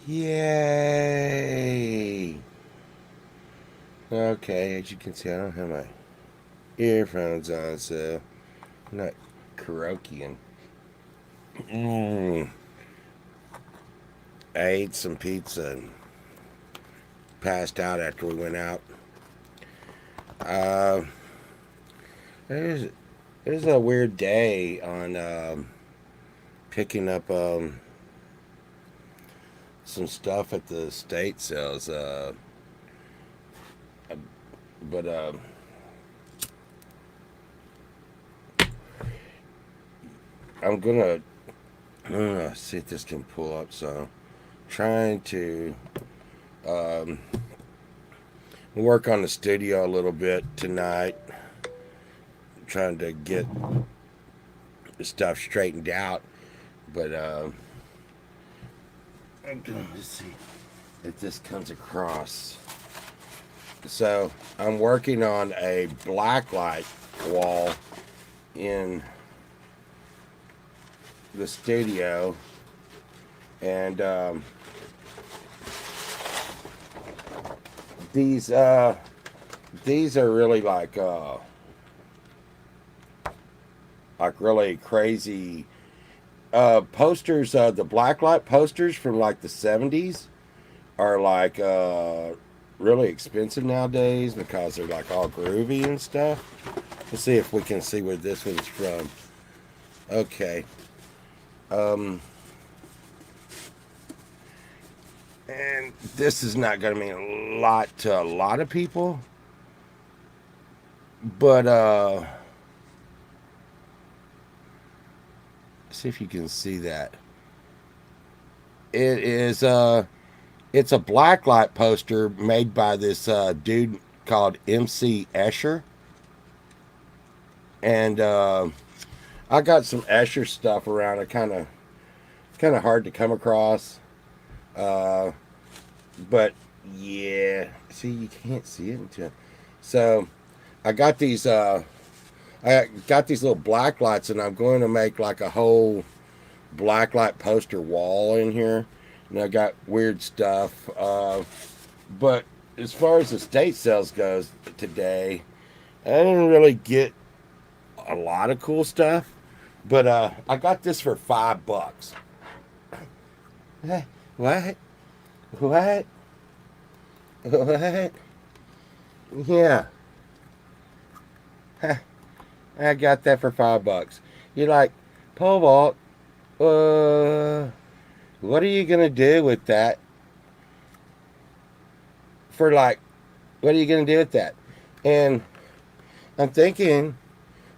Yay! Okay, as you can see, I don't have my earphones on, so I'm not karaokeing. Mm. I ate some pizza and passed out after we went out. Uh, it was a weird day on picking up some stuff at the state sales. But I'm gonna see if this can pull up. So, trying to um, work on the studio a little bit tonight. Trying to get the stuff straightened out. But I'm gonna see if this comes across. So I'm working on a blacklight wall in the studio, and these uh, these are really like really crazy posters. The blacklight posters from like the '70s are like really expensive nowadays because they're like all groovy and stuff. Let's see if we can see where this one's from. Okay. Um, and this is not going to mean a lot to a lot of people, but see if you can see that. It is it's a blacklight poster made by this dude called MC Escher, and I got some Escher stuff around. Kind of hard to come across, uh, but yeah. See, you can't see it until so. I got these. I got these little black lights, and I'm going to make like a whole blacklight poster wall in here. And I got weird stuff. But as far as the state sales goes today, I didn't really get a lot of cool stuff. But I got this for $5. What? What? What? Yeah. I got that for $5. You're like, pole vault. What are you gonna do with that? For like, what are you gonna do with that? And I'm thinking,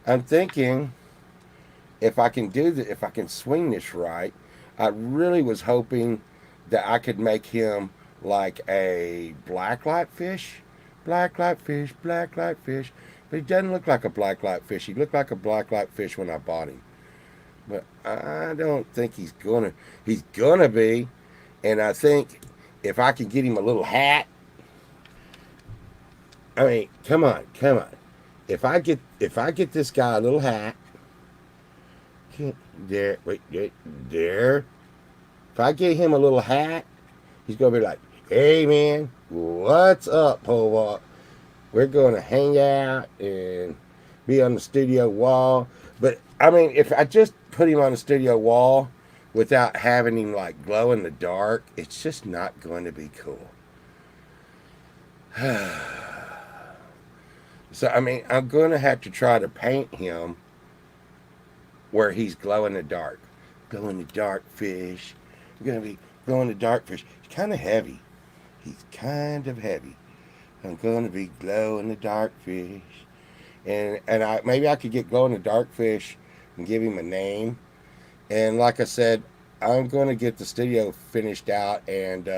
I'm thinking, if I can do that, if I can swing this right, I really was hoping that I could make him like a blacklight fish, blacklight fish. But he doesn't look like a blacklight fish. He looked like a blacklight fish when I bought him. But I don't think he's gonna. He's gonna be, and I think if I can get him a little hat. I mean, come on, come on. If I get this guy a little hat, there, wait, there. If I get him a little hat, he's gonna be like, "Hey man, what's up, Pova? We're gonna hang out and be on the studio wall." But I mean, if I just put him on the studio wall without having him like glow in the dark, it's just not going to be cool. So I mean, I'm gonna have to try to paint him where he's glow in the dark. Glow in the dark fish. We're gonna be glow in the dark fish. He's kind of heavy. He's kind of heavy. I'm gonna be glow in the dark fish, and I maybe I could get glow in the dark fish and give him a name. And like I said, I'm gonna get the studio finished out, and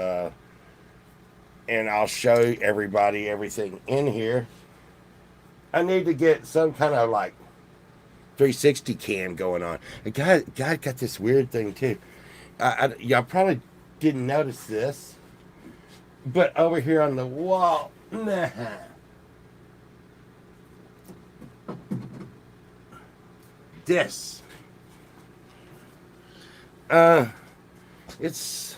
I'll show everybody everything in here. I need to get some kind of like 360 cam going on. A guy got this weird thing too. Y'all probably didn't notice this, but over here on the wall, nah, this, uh, it's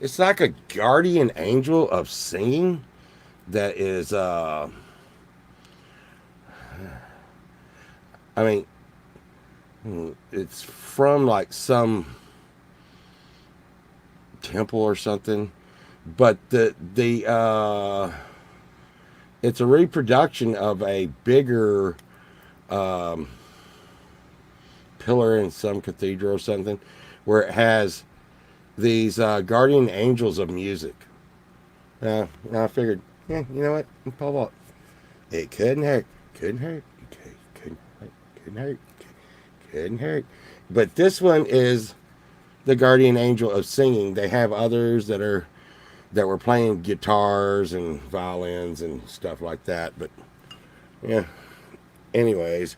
It's like a guardian angel of singing that is, I mean, it's from like some temple or something, but the it's a reproduction of a bigger um, pillar in some cathedral or something, where it has these guardian angels of music. I figured, yeah, you know what, Paul, it couldn't hurt, couldn't hurt, couldn't hurt, couldn't hurt, couldn't hurt. But this one is the guardian angel of singing. They have others that were playing guitars and violins and stuff like that. But yeah, anyways,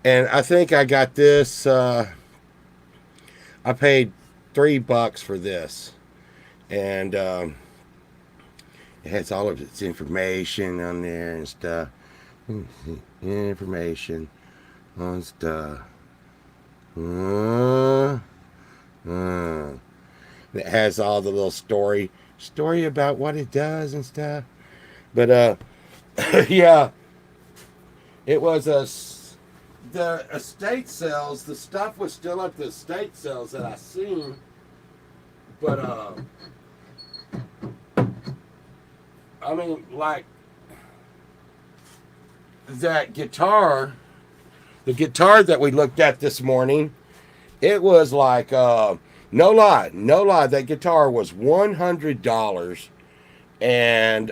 and I think I got this. I paid $3 for this, and it has all of its information on there and stuff. Information on stuff. It has all the little story about what it does and stuff. But yeah, it was the estate sales. The stuff was still at the estate sales that I seen, but I mean, like that guitar, the guitar that we looked at this morning, it was like no lie, that guitar was $100, and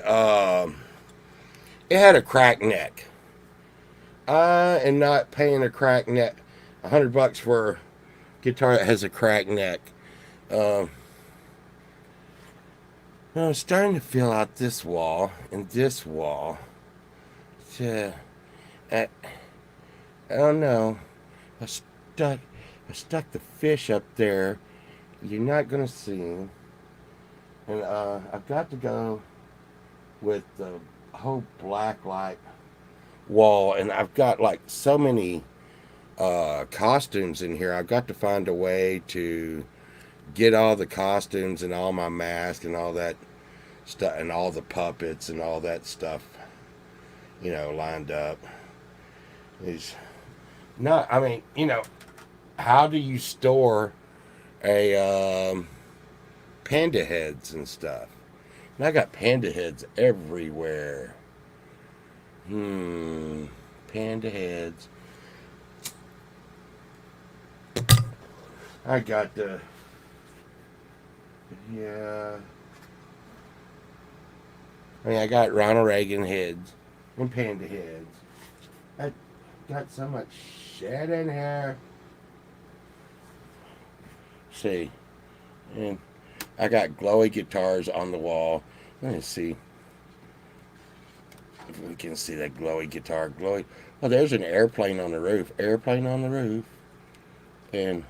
it had a cracked neck. I am not paying a cracked neck, $100 for a guitar that has a cracked neck. I'm starting to fill out this wall and this wall. I, I don't know. I stuck the fish up there. You're not gonna see him. And I've got to go with the whole black light wall, and I've got like so many costumes in here. I've got to find a way to get all the costumes and all my masks and all that stuff and all the puppets and all that stuff, lined up. Is not. I mean, how do you store a panda heads and stuff? And I got panda heads everywhere. Panda heads. I got the. Yeah. I mean, I got Ronald Reagan heads and panda heads. I got so much shit in here. See. And I got glowy guitars on the wall. Let me see if we can see that glowy guitar. Glowy. Oh, there's an airplane on the roof. Airplane on the roof. And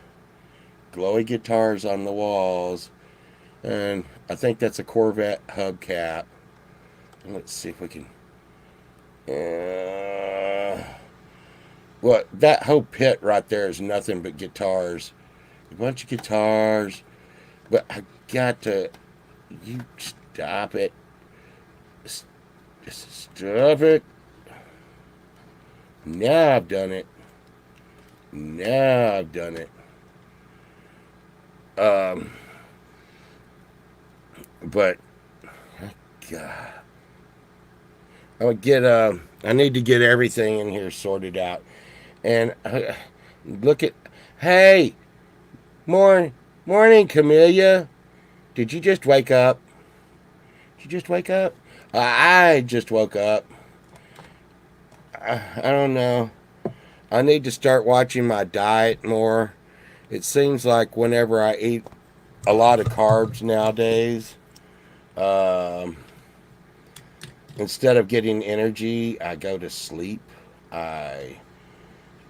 glowy guitars on the walls. And I think that's a Corvette hubcap. Let's see if we can. Well, that whole pit right there is nothing but guitars. A bunch of guitars. But I got to. You stop it. Stop it. Now I've done it. Now I've done it. But God, I would get. I need to get everything in here sorted out. And look at. Hey, morning, Camellia. Did you just wake up? Did you just wake up? I just woke up. I don't know. I need to start watching my diet more. It seems like whenever I eat a lot of carbs nowadays, instead of getting energy, I go to sleep. I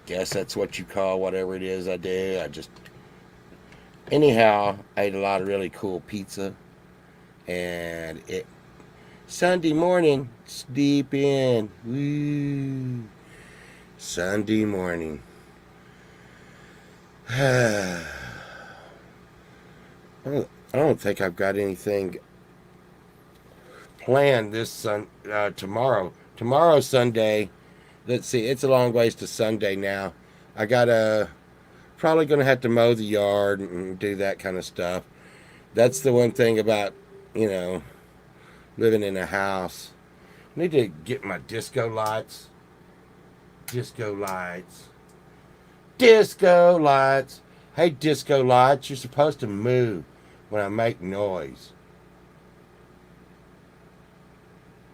guess that's what you call whatever it is I do. Anyhow, I ate a lot of really cool pizza, and Sunday morning, sleep in. Woo. Sunday morning. I don't think I've got anything planned tomorrow. Tomorrow's Sunday. Let's see, it's a long ways to Sunday now. I gotta probably gonna have to mow the yard and do that kind of stuff. That's the one thing about, you know, living in a house. I need to get my disco lights. Disco lights. Disco lights. Hey, disco lights, you're supposed to move when I make noise.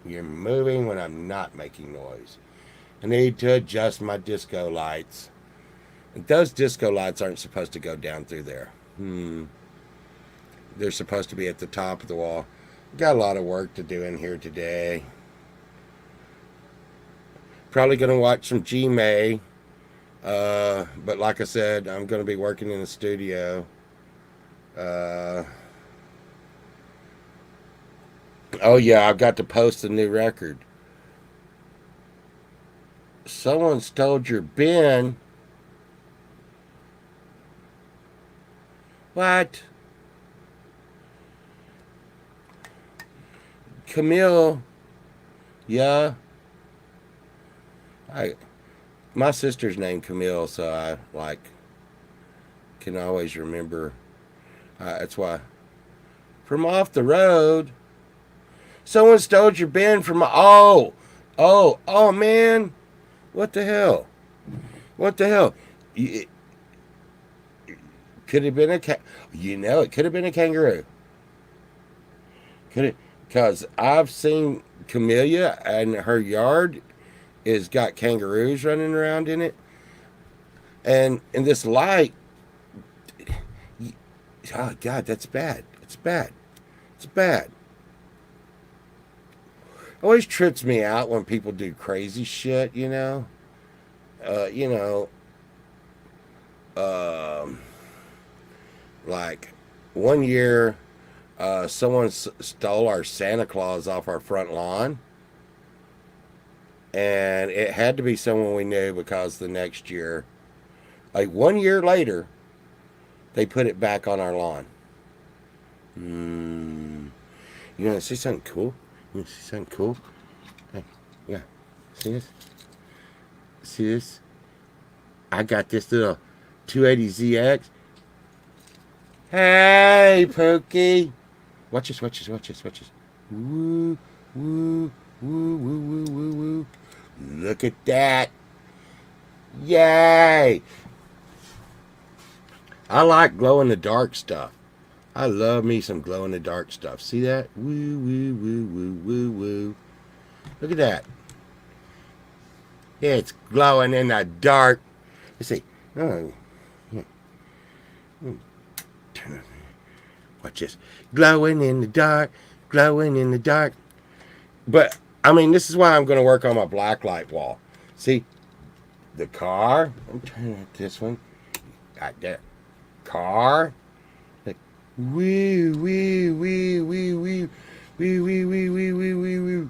You're moving when I'm not making noise. I need to adjust my disco lights. Those disco lights aren't supposed to go down through there. They're supposed to be at the top of the wall. Got a lot of work to do in here today. Probably going to watch some G-May. But like I said, I'm going to be working in the studio. Oh yeah, I've got to post a new record. Someone stole your bin. What? Camille. Yeah. My sister's named Camille, so I can always remember. That's why. From off the road. Someone stole your bin from oh man. What the hell? What the hell? It could have been it could have been a kangaroo. Could it? Because I've seen Camellia and her yard is got kangaroos running around in it. And in this light, oh God, that's bad. It's bad. It's bad. Always trips me out when people do crazy shit, you know. Like one year, someone stole our Santa Claus off our front lawn. And it had to be someone we knew because the next year, like 1 year later, they put it back on our lawn. You want to see something cool? You want to see something cool? Hey, yeah. See this? See this? I got this little 280ZX. Hey, Pookie. Watch this, watch this, watch this, watch this. Woo, woo, woo, woo, woo, woo, woo. Look at that. Yay. I like glow-in-the-dark stuff. I love me some glow-in-the-dark stuff. See that? Woo, woo, woo, woo, woo, woo. Look at that. It's glowing in the dark. Let's see. Oh, yeah. Turn on. Watch this. Glowing in the dark. Glowing in the dark. But, I mean, this is why I'm going to work on my black light wall. See? The car. I'm turning at this one. Right there. Car. Like, wee, wee, wee, wee, wee. Wee, wee, wee, wee, wee, wee, wee.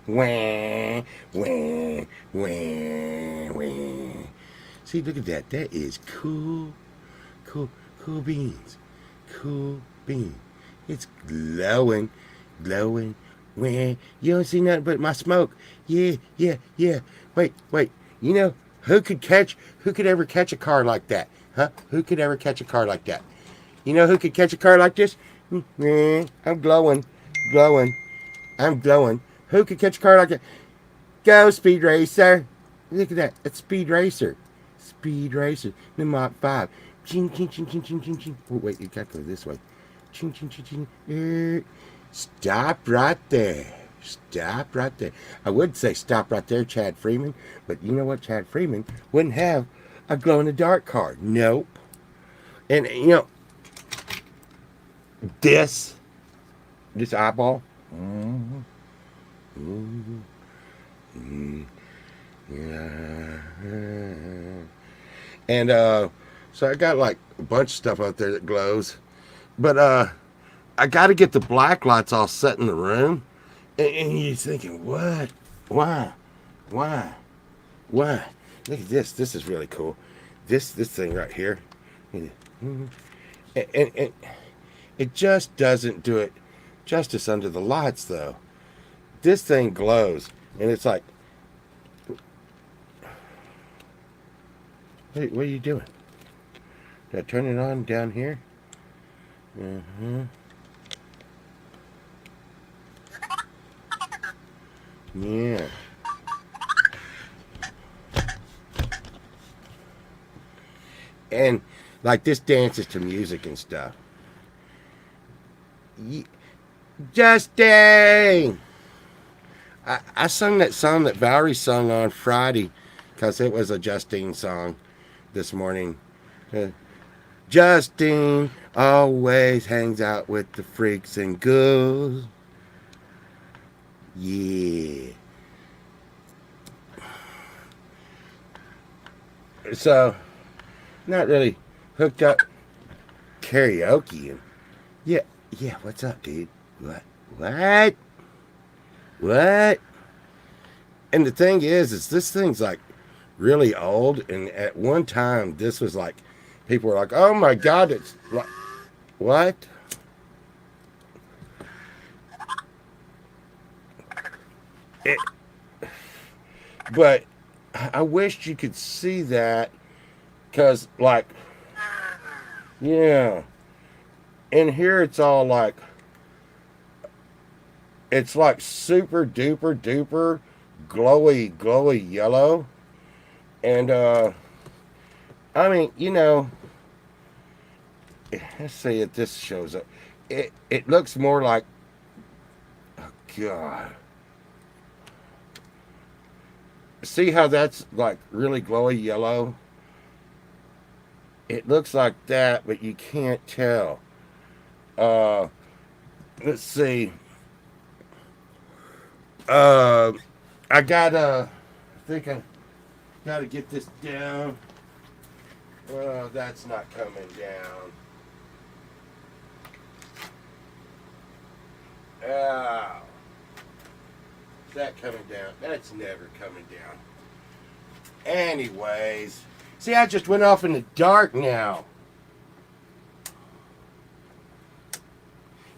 Wah, wah, wah, wah. See, look at that. That is cool. Cool beans. Cool beans. It's glowing. Glowing. Wah. You don't see nothing but my smoke. Yeah. Wait. You know, who could ever catch a car like that? Huh? Who could ever catch a car like that? You know who could catch a car like this? I'm glowing. I'm glowing. Who could catch a car like that? Go, Speed Racer. Look at that. It's Speed Racer. Speed Racer. The Mach 5. Ching, ching, ching, ching, ching, ching, ching. Oh, wait, you got to go this way. Ching, ching, ching, ching. Stop right there. Stop right there. I would say stop right there, Chad Freeman. But you know what? Chad Freeman wouldn't have a glow-in-the-dark car. Nope. And, you know, this eyeball. Yeah. And so I got like a bunch of stuff out there that glows. But I got to get the black lights all set in the room. And you're thinking, what? Why? Look at this. This is really cool. This thing right here. And it just doesn't do it justice under the lights, though. This thing glows, and it's like, what are you doing? Did I turn it on down here? Mm-hmm. Yeah. And like this dances to music and stuff. Justin! I sung that song that Valerie sung on Friday because it was a Justine song this morning. Uh, Justine always hangs out with the freaks and ghouls. Yeah. So, not really hooked up karaoke. And yeah, what's up, dude? What? What? And the thing is this thing's like really old. And at one time, this was like, people were like, oh my God, it's like, what? It, but I wished you could see that because, like, yeah. And here it's like super duper duper glowy yellow. And, I mean, let's see if this shows up. It looks more like, oh God. See how that's like really glowy yellow? It looks like that, but you can't tell. Uh, let's see. Uh, I think I gotta get this down. That's not coming down. Oh, is that coming down? That's never coming down. Anyways, see, I just went off in the dark now.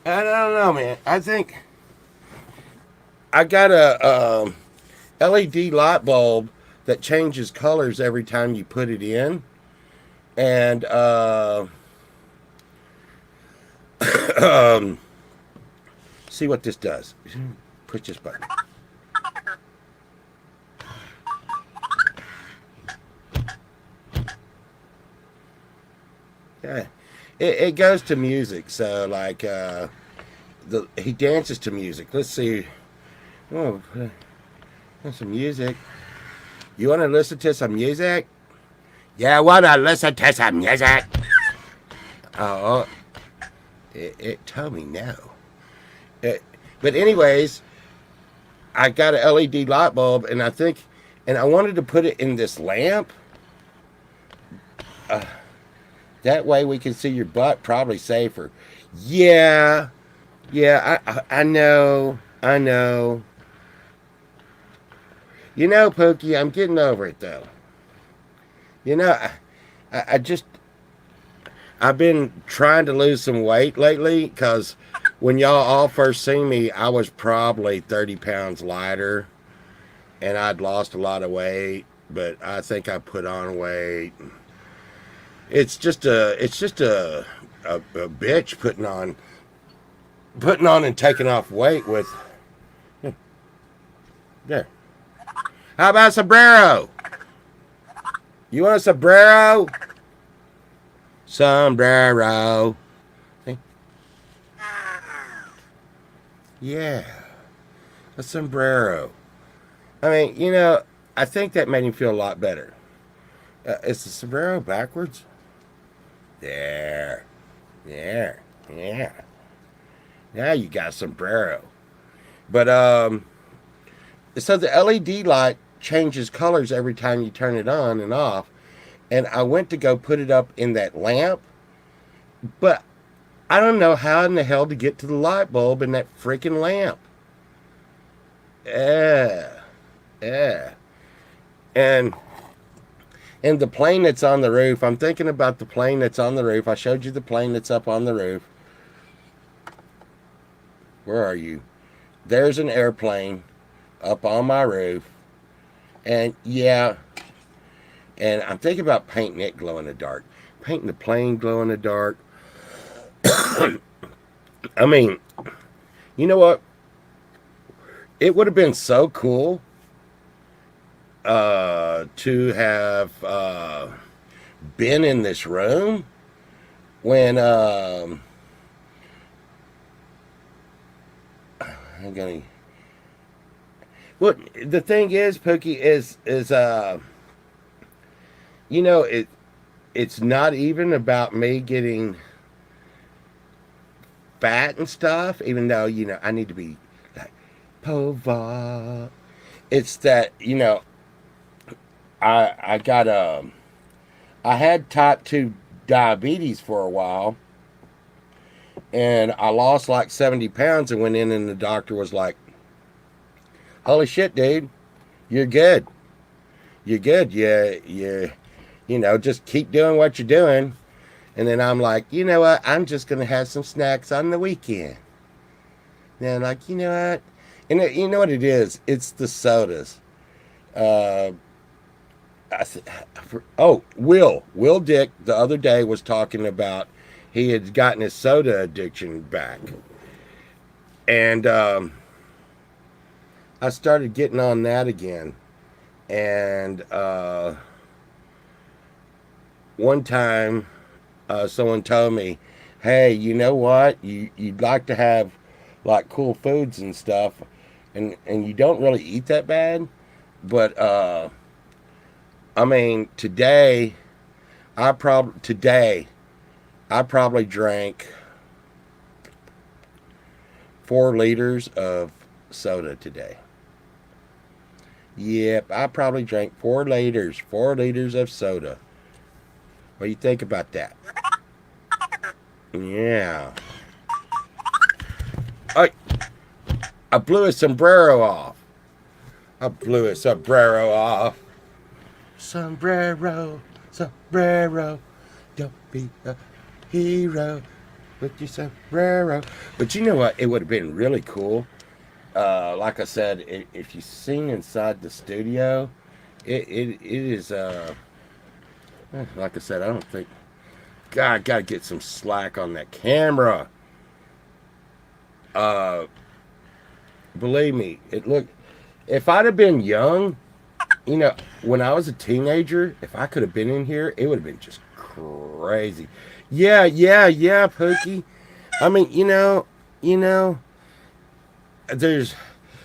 I don't know, man. I think I got a LED light bulb that changes colors every time you put it in, and um, see what this does. Push this button. Yeah, it goes to music. So like he dances to music. Let's see. Oh, some music. You want to listen to some music? Yeah, I want to listen to some music. Oh, it told me no. But anyways, I got an LED light bulb, and I wanted to put it in this lamp. That way we can see your butt probably safer. Yeah, I know. Pookie, I'm getting over it though. You know, I just I've been trying to lose some weight lately because when y'all all first seen me, I was probably 30 pounds lighter, and I'd lost a lot of weight. But I think I put on weight. It's just a bitch putting on and taking off weight with. There. How about a sombrero? You want a sombrero? Sombrero. See? Yeah. A sombrero. I mean, I think that made him feel a lot better. Is the sombrero backwards? There. Yeah. Now you got a sombrero. But, so the LED light changes colors every time you turn it on and off. And I went to go put it up in that lamp, but I don't know how in the hell to get to the light bulb in that freaking lamp. Yeah. And And the plane that's on the roof, I'm thinking about the plane that's on the roof. I showed you the plane that's up on the roof. Where are you? There's an airplane up on my roof. And yeah, and I'm thinking about painting it glow in the dark. Painting the plane glow in the dark. I mean, you know what? It would have been so cool to have been in this room when I'm gonna. Well, the thing is, Pookie, is you know, it's not even about me getting fat and stuff, even though, you know, I need to be like Pova. It's that, you know, I got I had type 2 diabetes for a while, and I lost like 70 pounds and went in, and the doctor was like, holy shit, dude, you're good. You're good. You know, just keep doing what you're doing. And then I'm like, you know what? I'm just going to have some snacks on the weekend. Then I'm like, you know what? And you know what it is? It's the sodas. Uh, Will Dick the other day was talking about he had gotten his soda addiction back. And I started getting on that again. And one time, someone told me, "Hey, you know what? You'd like to have like cool foods and stuff, and you don't really eat that bad, but I mean, today I probably drank 4 liters of soda today. Yep, I probably drank 4 liters of soda. What do you think about that? Yeah. I I blew his sombrero off. I blew his sombrero off. Sombrero, sombrero, don't be a hero with your sombrero. But you know what? It would have been really cool. Like I said, if you sing inside the studio, it is. Like I said, I don't think. God, I gotta get some slack on that camera. Uh, Believe me, it look. If I'd have been young, you know, when I was a teenager, if I could have been in here, it would have been just crazy. Yeah, Pookie. I mean, you know, there's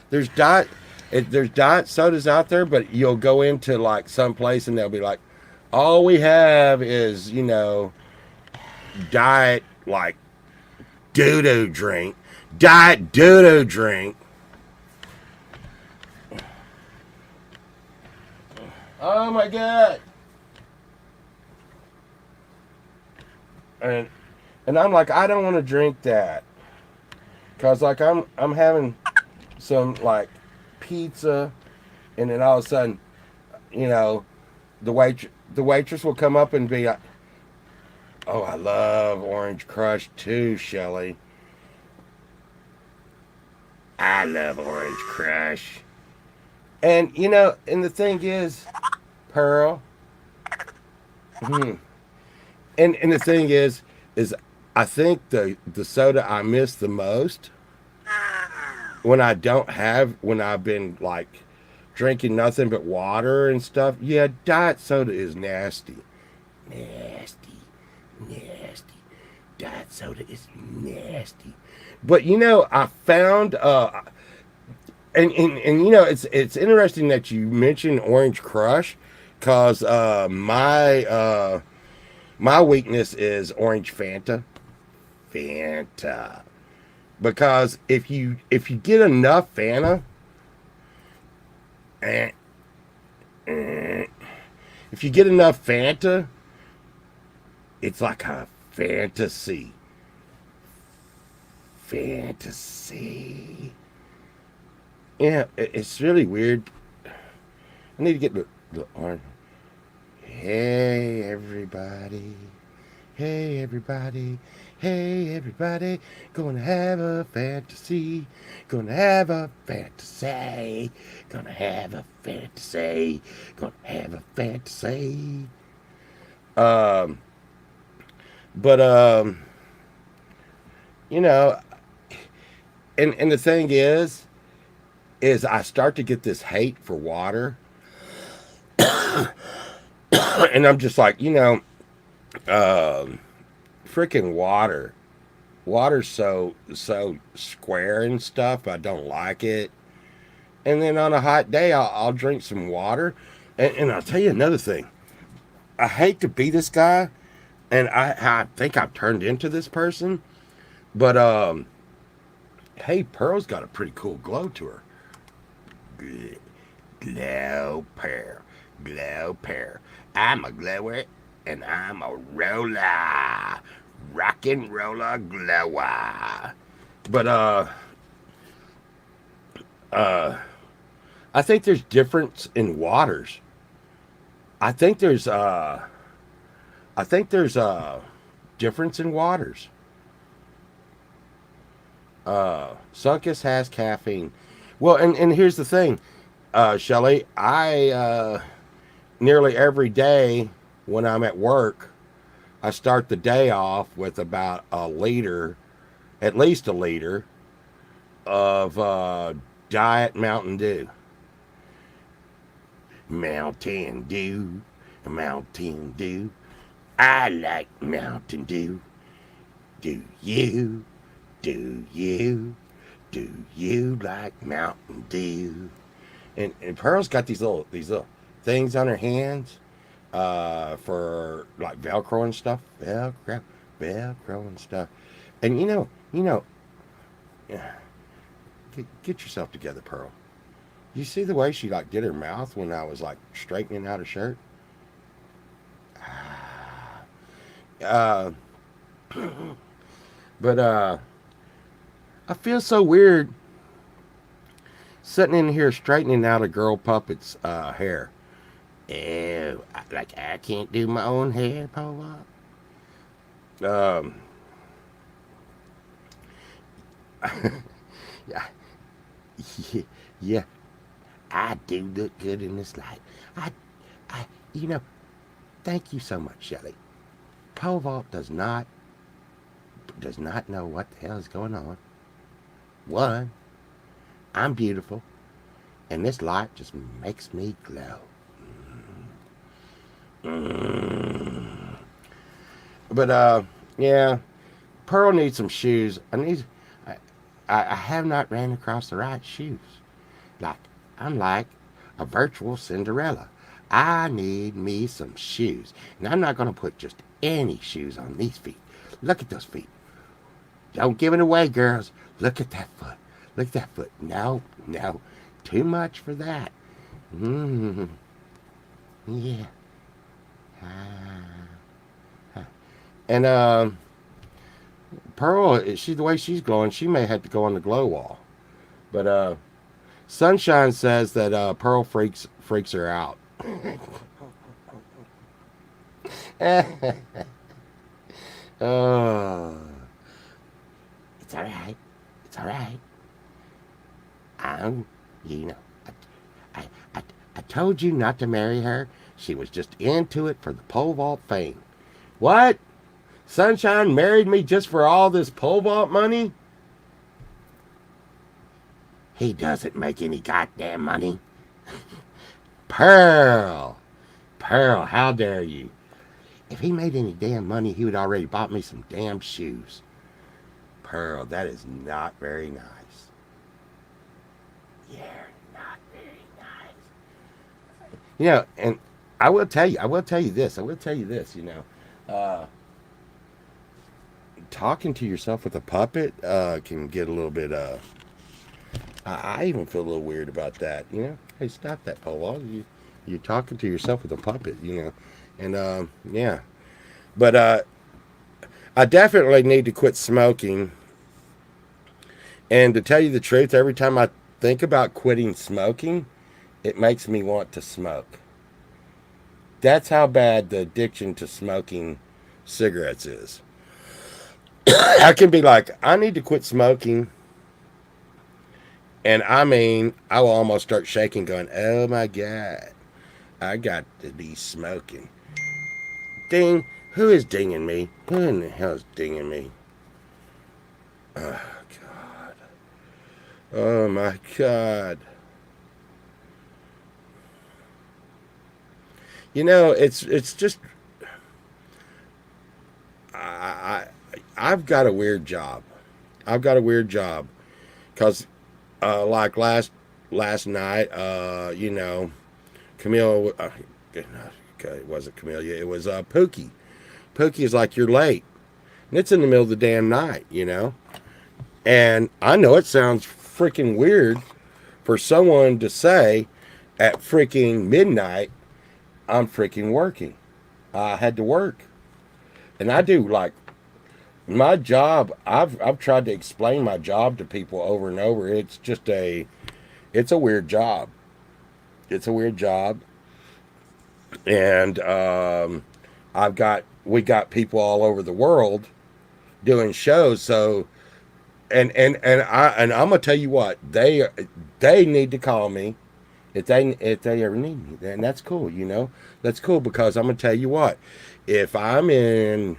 there's diet there's diet sodas out there, but you'll go into like some place and they'll be like, all we have is, you know, diet like doo doo drink, diet doo doo drink. Oh my god! And I'm like, I don't want to drink that, cause like I'm having some like pizza, and then all of a sudden, you know, the waitress will come up and be like, "Oh, I love Orange Crush too, Shelly. I love Orange Crush." And you know, and the thing is, Pearl. Hmm, and the thing is I think the soda I miss the most when I've been like drinking nothing but water and stuff. Yeah, diet soda is nasty. Nasty. Nasty. Diet soda is nasty. But you know, I found and you know, it's interesting that you mentioned Orange Crush, cause my weakness is Orange Fanta. Fanta. Because if you get enough Fanta, eh, eh, if you get enough Fanta, it's like a fantasy. Fantasy. Yeah, it's really weird. I need to get the orange. Hey everybody, hey everybody, hey everybody, gonna have a fantasy, gonna have a fantasy, gonna have a fantasy, gonna have a fantasy. Um, but you know, and the thing is I start to get this hate for water, and I'm just like, um, freaking water. Water's so square and stuff. I don't like it. And then on a hot day, I'll drink some water. And I'll tell you another thing. I hate to be this guy, and I think I've turned into this person. But hey, Pearl's got a pretty cool glow to her. Glow pear, glow pear. I'm a glower, and I'm a roller, rock and roller glower. But uh, I think there's difference in waters. I think there's I think there's a difference in waters. Suncus has caffeine. Well, and here's the thing, Shelly. I nearly every day when I'm at work, I start the day off with about a liter, at least a liter, of Diet Mountain Dew. Mountain Dew, Mountain Dew. I like Mountain Dew. Do you? Do you? Do you like Mountain Dew? And Pearl's got these little things on her hands for like Velcro and stuff. Velcro and stuff. And yeah, get yourself together, Pearl. You see the way she like did her mouth when I was like straightening out her shirt? Uh, but I feel so weird sitting in here straightening out a girl puppet's hair. Ew, like I can't do my own hair, Paul. Um, yeah, yeah, I do look good in this light. I, I, you know, thank you so much, Shelley. Pole vault does not know what the hell is going on. One, I'm beautiful, and this light just makes me glow. Mm. But yeah, Pearl needs some shoes. I, I have not ran across the right shoes. Like I'm like a virtual Cinderella. I need me some shoes, and I'm not gonna put just any shoes on these feet. Look at those feet. Don't give it away, girls. Look at that foot. Look at that foot. No, no, too much for that. Mm, yeah. Ah, ah. And Pearl, the way she's glowing, she may have to go on the glow wall. But Sunshine says that Pearl freaks her out. Oh, it's all right. It's all right. I'm, you know, I, I, I, I told you not to marry her. She was just into it for the pole vault fame. What? Sunshine married me just for all this pole vault money? He doesn't make any goddamn money. Pearl! Pearl, how dare you? If he made any damn money, he would already bought me some damn shoes. Pearl, that is not very nice. You're not very nice. And I will tell you this, uh, talking to yourself with a puppet can get a little bit, I even feel a little weird about that, Hey, stop that, Paul. You're talking to yourself with a puppet. And, yeah. But, I definitely need to quit smoking. And to tell you the truth, every time I think about quitting smoking, it makes me want to smoke. That's how bad the addiction to smoking cigarettes is. I can be like, I need to quit smoking. And I mean, I will almost start shaking, going, oh my God, I got to be smoking. Ding. Who is dinging me? Who in the hell is dinging me? Oh, God. Oh, my God. You know, it's just I I've got a weird job. I've got a weird job because like last night, you know, Camille. It wasn't Camellia. It was Pookie. Pookie is like, you're late, and it's in the middle of the damn night, you know. And I know it sounds freaking weird for someone to say at freaking midnight, I'm freaking working. I had to work, and I do like my job. I've tried to explain my job to people over and over. It's a weird job. It's a weird job, and we got people all over the world doing shows. So and I'm gonna tell you what, they need to call me if they ever need me, and that's cool. You know, that's cool because I'm gonna tell you what, if I'm in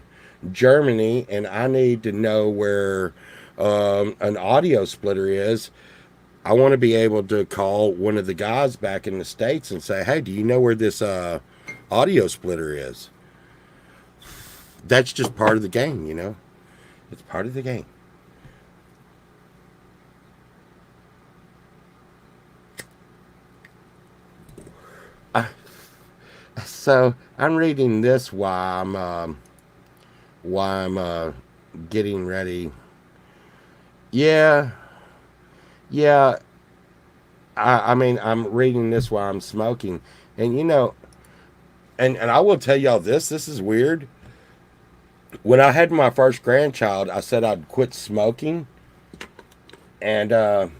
Germany and I need to know where an audio splitter is, I want to be able to call one of the guys back in the States and say, hey, do you know where this audio splitter is? That's just part of the game, you know. It's part of the game. So I'm reading this while I'm getting ready. Yeah, yeah. I mean, I'm reading this while I'm smoking, and you know, and I will tell y'all this. This is weird. When I had my first grandchild, I said I'd quit smoking, and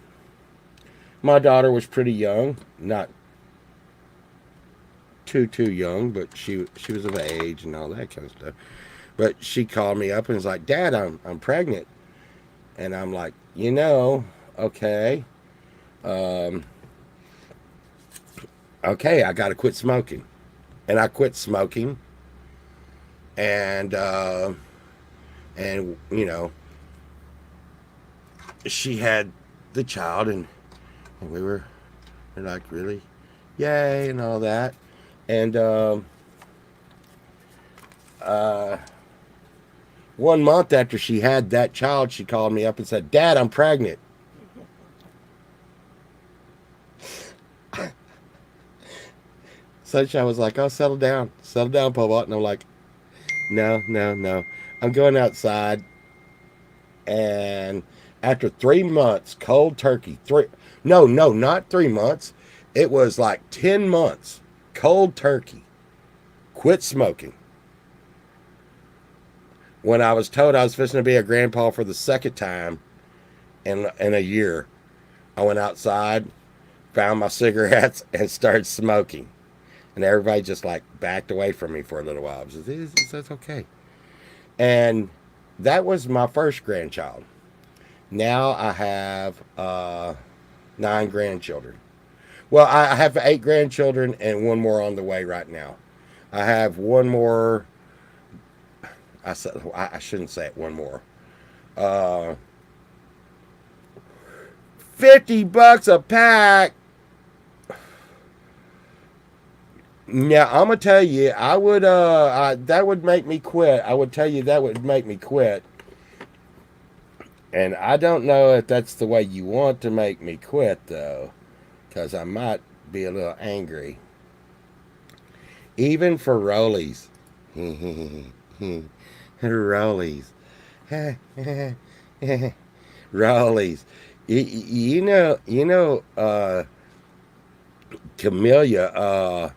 my daughter was pretty young, not too young, but she was of age and all that kind of stuff. But she called me up and was like, "Dad, I'm pregnant," and I'm like, you know, okay, um, okay, I got to quit smoking, and I quit smoking, and and you know, she had the child, and we're like, really, yay, and all that, and uh, 1 month after she had that child, she called me up and said, "Dad, I'm pregnant." Sunshine was like, "Oh, settle down, Pobot," and I'm like, "No, no, no, I'm going outside." And after 3 months, cold turkey, no, not 3 months, it was like 10 months, cold turkey, quit smoking. When I was told I was fixing to be a grandpa for the second time in a year, I went outside, found my cigarettes, and started smoking. And everybody just like backed away from me for a little while. I was like, that's okay. And that was my first grandchild. Now I have 9 grandchildren. Well, I have 8 grandchildren and one more on the way right now. I have one more. I shouldn't say it. One more. Uh, $50 a pack. Now I'm gonna tell you, that would make me quit. I would tell you that would make me quit. And I don't know if that's the way you want to make me quit, though, because I might be a little angry. Even for rollies. Rollies. Rollies. Camellia,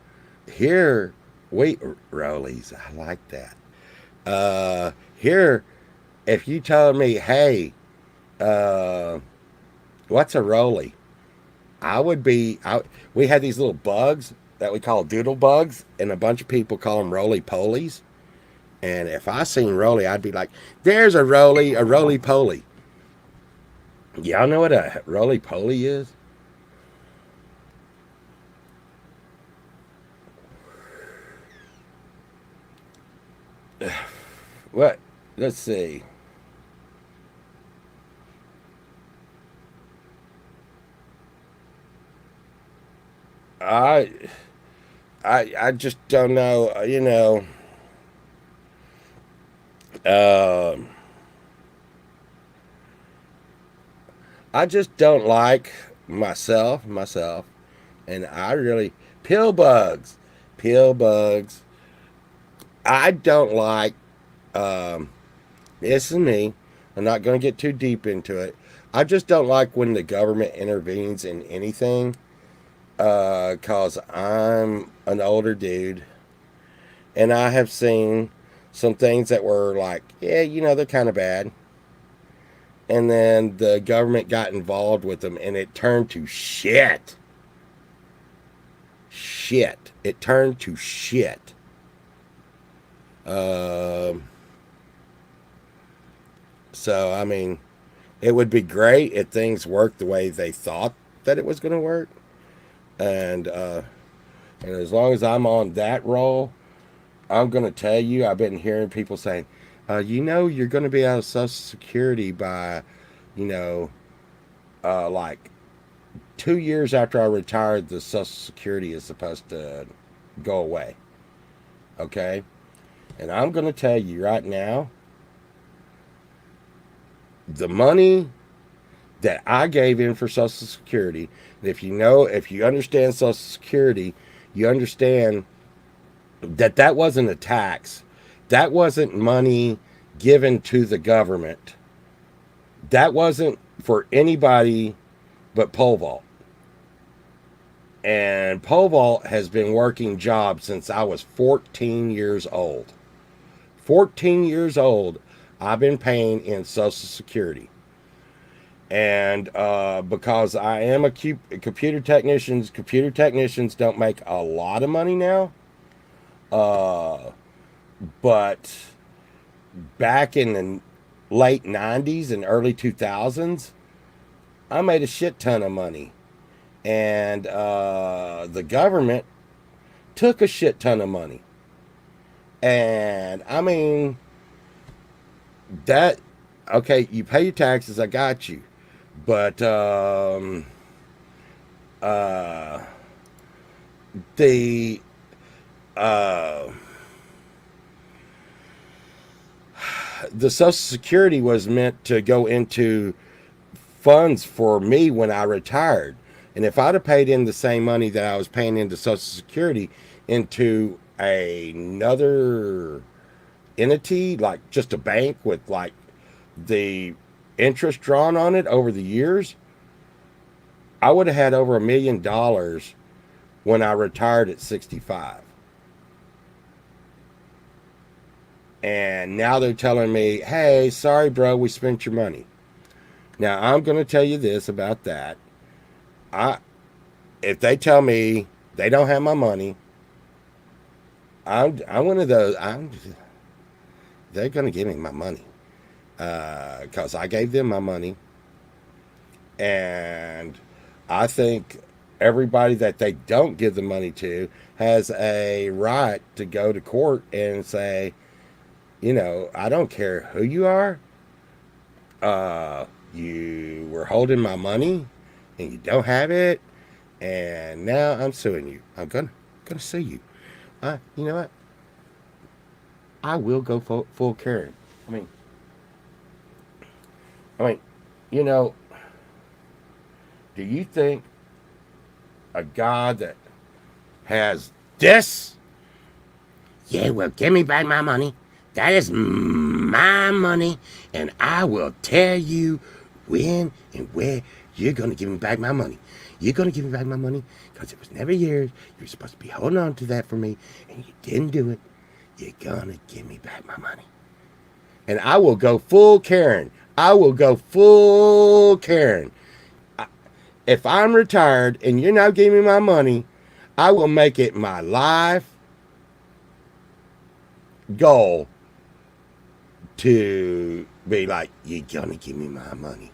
here, wait, rollies. I like that. Here, if you told me, hey, uh, what's a rollie? We had these little bugs. that we call doodle bugs, and a bunch of people call them roly polies. And if I seen Roly, I'd be like, "There's a roly poly." Y'all know what a roly poly is? What? Let's see. I I just don't know. Um, I just don't like myself, and I really pill bugs, pill bugs. I don't like. Um, this is me. I'm not going to get too deep into it. I just don't like when the government intervenes in anything. Cause I'm an older dude, and I have seen some things that were like, yeah, they're kind of bad. And then the government got involved with them, and it turned to shit. Shit. It turned to shit. Um, so, I mean, it would be great if things worked the way they thought that it was going to work. And, uh, and as long as I'm on that roll, I'm going to tell you, I've been hearing people saying, you're going to be out of Social Security by, you know, like 2 years after I retired, the Social Security is supposed to go away. Okay? And I'm going to tell you right now, the money that I gave in for Social Security, if you understand Social Security, you understand that that wasn't a tax. That wasn't money given to the government. That wasn't for anybody but Pole Vault. And Pole Vault has been working jobs since I was 14 years old. 14 years old, I've been paying in Social Security. And because I am a computer technicians don't make a lot of money now. Uh, but back in the late 90s and early 2000s, I made a shit ton of money. And the government took a shit ton of money. And I mean, that, okay, you pay your taxes, I got you. But uh, the uh, the Social Security was meant to go into funds for me when I retired. And if I'd have paid in the same money that I was paying into Social Security into another entity, like just a bank with like the interest drawn on it over the years, I would have had over $1 million when I retired at 65. And now they're telling me, hey, sorry, bro, we spent your money. Now, I'm going to tell you this about that. I, if they tell me they don't have my money, I'm one of those. They're going to give me my money because I gave them my money, and I think everybody that they don't give the money to has a right to go to court and say, I don't care who you are. You were holding my money and you don't have it, and now I'm suing you. I'm gonna sue you. You know what? I will go full Karen. I mean, I mean, you know, do you think a God that has this? Yeah, well, give me back my money. That is my money, and I will tell you when and where you're going to give me back my money. You're going to give me back my money because it was never yours. You're supposed to be holding on to that for me, and you didn't do it. You're going to give me back my money. And I will go full Karen. I will go full Karen. If I'm retired and you're not giving me my money, I will make it my life goal to be like, you're gonna give me my money.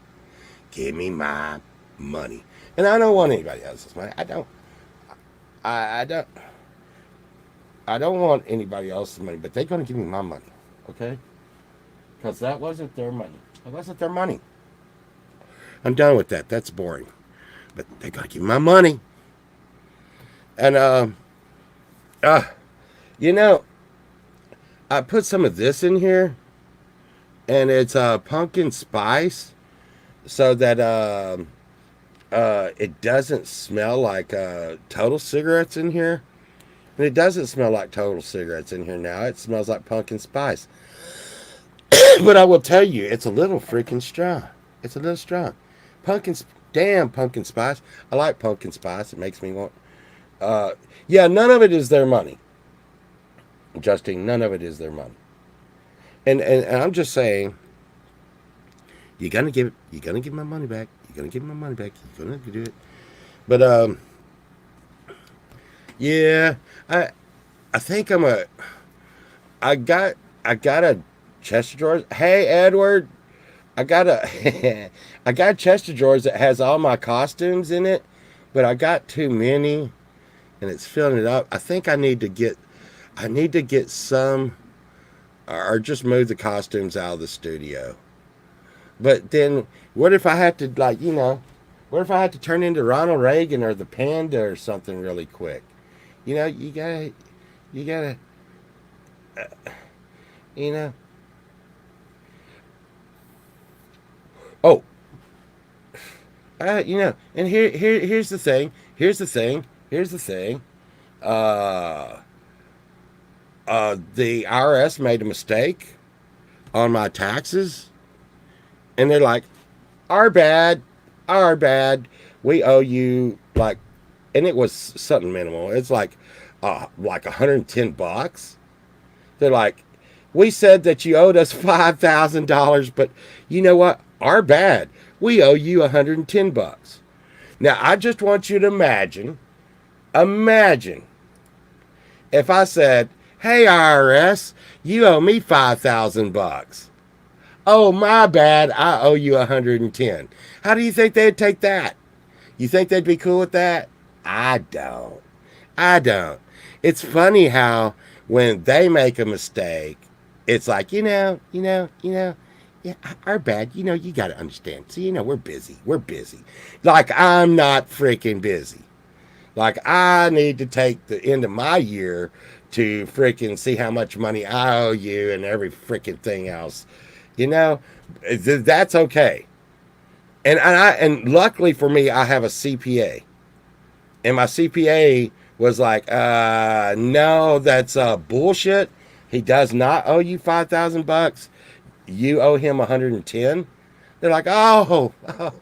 Give me my money. And I don't want anybody else's money. I don't. I don't want anybody else's money, but they're gonna give me my money, okay? Because that wasn't their money. It wasn't their money. I'm done with that. That's boring. But they're gonna give me my money. And uh, you know, I put some of this in here, and it's pumpkin spice, so that it doesn't smell like Total Cigarettes in here. And it doesn't smell like Total Cigarettes in here now. It smells like pumpkin spice. But I will tell you, it's a little freaking strong. It's a little strong. Pumpkin, damn pumpkin spice. I like pumpkin spice. It makes me want. Yeah, none of it is their money, Justine. None of it is their money. And I'm just saying, you're gonna give my money back. You're gonna give my money back. You're gonna do it. But yeah, I think I got a chest of drawers. Hey, Edward, I got a I got a chest of drawers that has all my costumes in it, but I got too many, and it's filling it up. I think I need to get some, or just move the costumes out of the studio. But then, what if I had to, like, what if I had to turn into Ronald Reagan or the Panda or something really quick? You gotta, you know. Oh, and here's the thing. Here's the thing. Here's the thing. Uh, the IRS made a mistake on my taxes, and they're like, "Our bad, our bad. We owe you like," and it was something minimal. It's like $110. They're like, "We said that you owed us $5,000, but you know what? Our bad. We owe you $110." Now I just want you to imagine if I said, "Hey IRS, you owe me $5,000. Oh, my bad. I owe you 110." How do you think they'd take that? You think they'd be cool with that? I don't. I don't. It's funny how when they make a mistake, it's like, yeah, our bad. You got to understand. So, we're busy. We're busy. Like, I'm not freaking busy. Like, I need to take the end of my year to freaking see how much money I owe you and every freaking thing else. You know, that's okay. And luckily for me, I have a CPA. And my CPA was like, no, that's bullshit. He does not owe you $5,000. You owe him 110. They're like, oh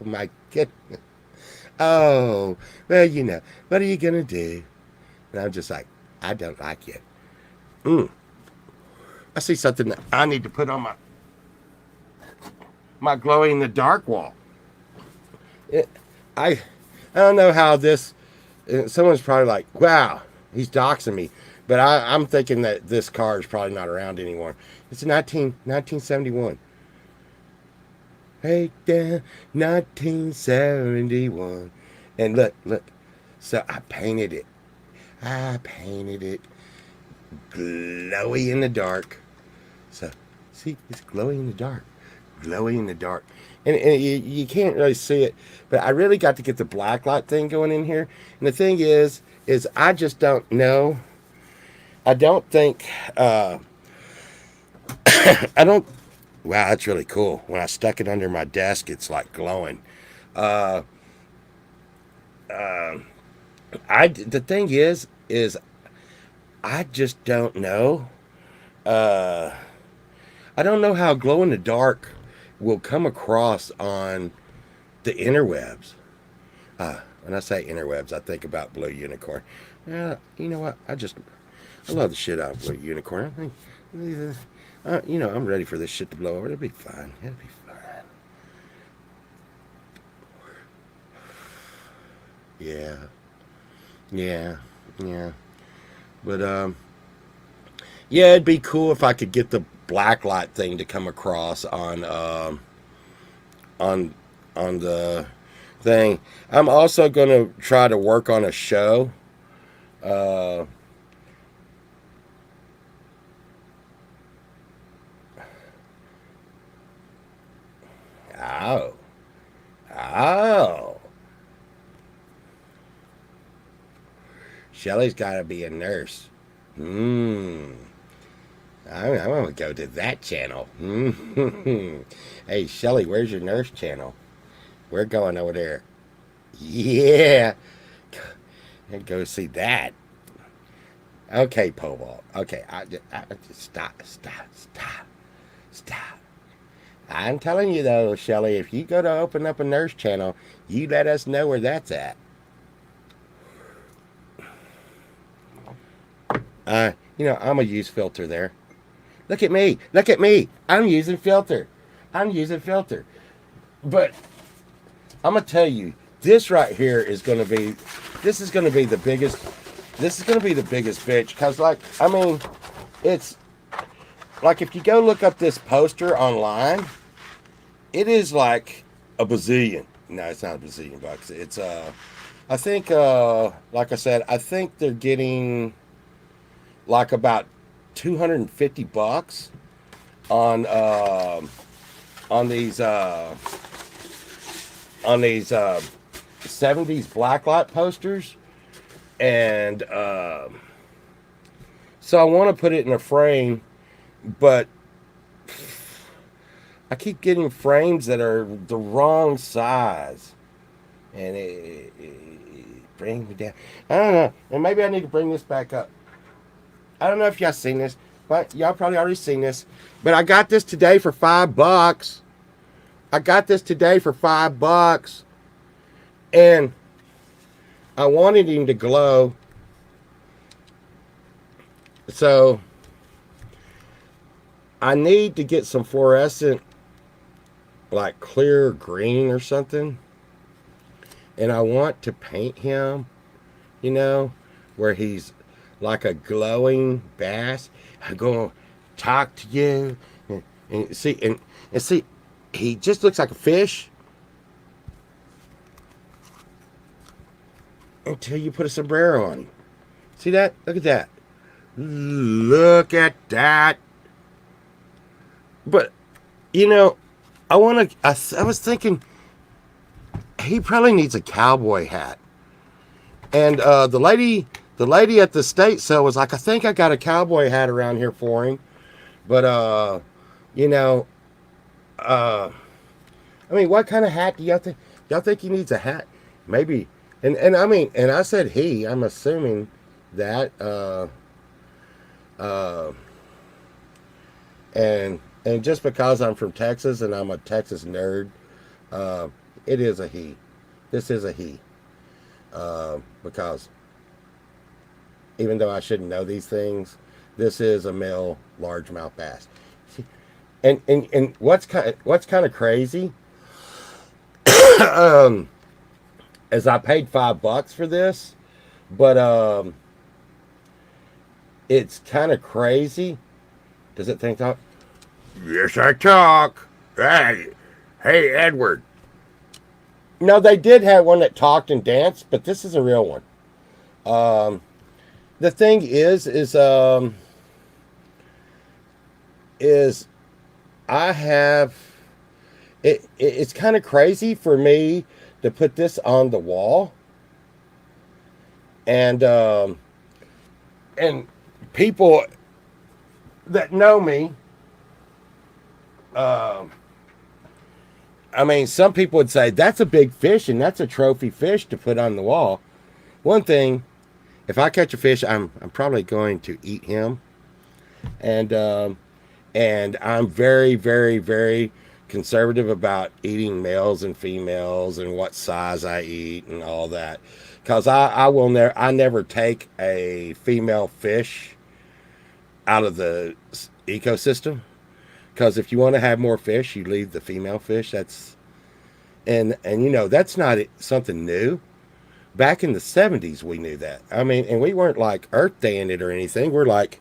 my goodness. Oh, well, what are you gonna do? And I'm just like, I don't like it. I see something that I need to put on my glowing in the dark wall. It, I don't know how this. Someone's probably like, wow, he's doxing me. But I'm thinking that this car is probably not around anymore. It's 1971. Hey, down 1971. And look. So I painted it. Glowy in the dark. So, see, it's glowing in the dark. Glowing in the dark. And you can't really see it, but I really got to get the black light thing going in here. And the thing is I just don't know. I don't think, I don't, wow, that's really cool. When I stuck it under my desk, it's like glowing. Uh, the thing is I just don't know. Uh, I don't know how glow in the dark will come across on the interwebs. When I say interwebs, I think about Blue Unicorn. You know what? I love the shit out of Blue Unicorn. I think, I'm ready for this shit to blow over. It'll be fine. It'll be fine. Yeah. Yeah. Yeah. But yeah, it'd be cool if I could get the black light thing to come across on on the thing. I'm also gonna try to work on a show. Uh, oh, oh, Shelly's got to be a nurse. Hmm. I'm gonna go to that channel. Hey, Shelly, where's your nurse channel? We're going over there. Yeah, go see that. Okay, Pobal. Okay, I just stop. I'm telling you though, Shelly, if you go to open up a nurse channel, you let us know where that's at. I'm gonna use filter there. Look at me. Look at me. I'm using filter. I'm using filter. But I'm gonna tell you, this right here is gonna be. This is gonna be the biggest. This is gonna be the biggest bitch. Cause it's like if you go look up this poster online, it is like a bazillion. No, it's not a bazillion bucks. It's I think like I said, I think they're getting like about $250 on on these uh, on these 70s blacklight posters, and so I want to put it in a frame, but I keep getting frames that are the wrong size, and it brings me down. I don't know, and maybe I need to bring this back up. I don't know if y'all seen this, but y'all probably already seen this. But I got this today for $5. I got this today for $5, and I wanted him to glow, so I need to get some fluorescent, like clear green or something, and I want to paint him, where he's like a glowing bass. I'm gonna talk to you, and see, he just looks like a fish until you put a sombrero on him. See that? Look at that. Look at that. But I want to. I was thinking he probably needs a cowboy hat. And the lady at the state sale was like, I think I got a cowboy hat around here for him. But you know, I mean, what kind of hat do y'all think? Y'all think he needs a hat? Maybe. And I mean, and I said he. I'm assuming that. Uh, and just because I'm from Texas and I'm a Texas nerd, uh, it is a he. This is a he. Because even though I shouldn't know these things, this is a male largemouth bass. And what's kind of crazy, um, is I paid $5 for this, but it's kind of crazy. Does it think talk? Yes, I talk. Hey, Edward. No, they did have one that talked and danced, but this is a real one. The thing is I have it's kind of crazy for me to put this on the wall, and people that know me, I mean, some people would say that's a big fish and that's a trophy fish to put on the wall. One thing, if I catch a fish, I'm probably going to eat him, and I'm very, very, very conservative about eating males and females and what size I eat and all that, because I never take a female fish out of the ecosystem. Because if you want to have more fish, you leave the female fish. And that's not something new. Back in the 70s, we knew that. I mean, and we weren't like Earth Daying it or anything. We're like,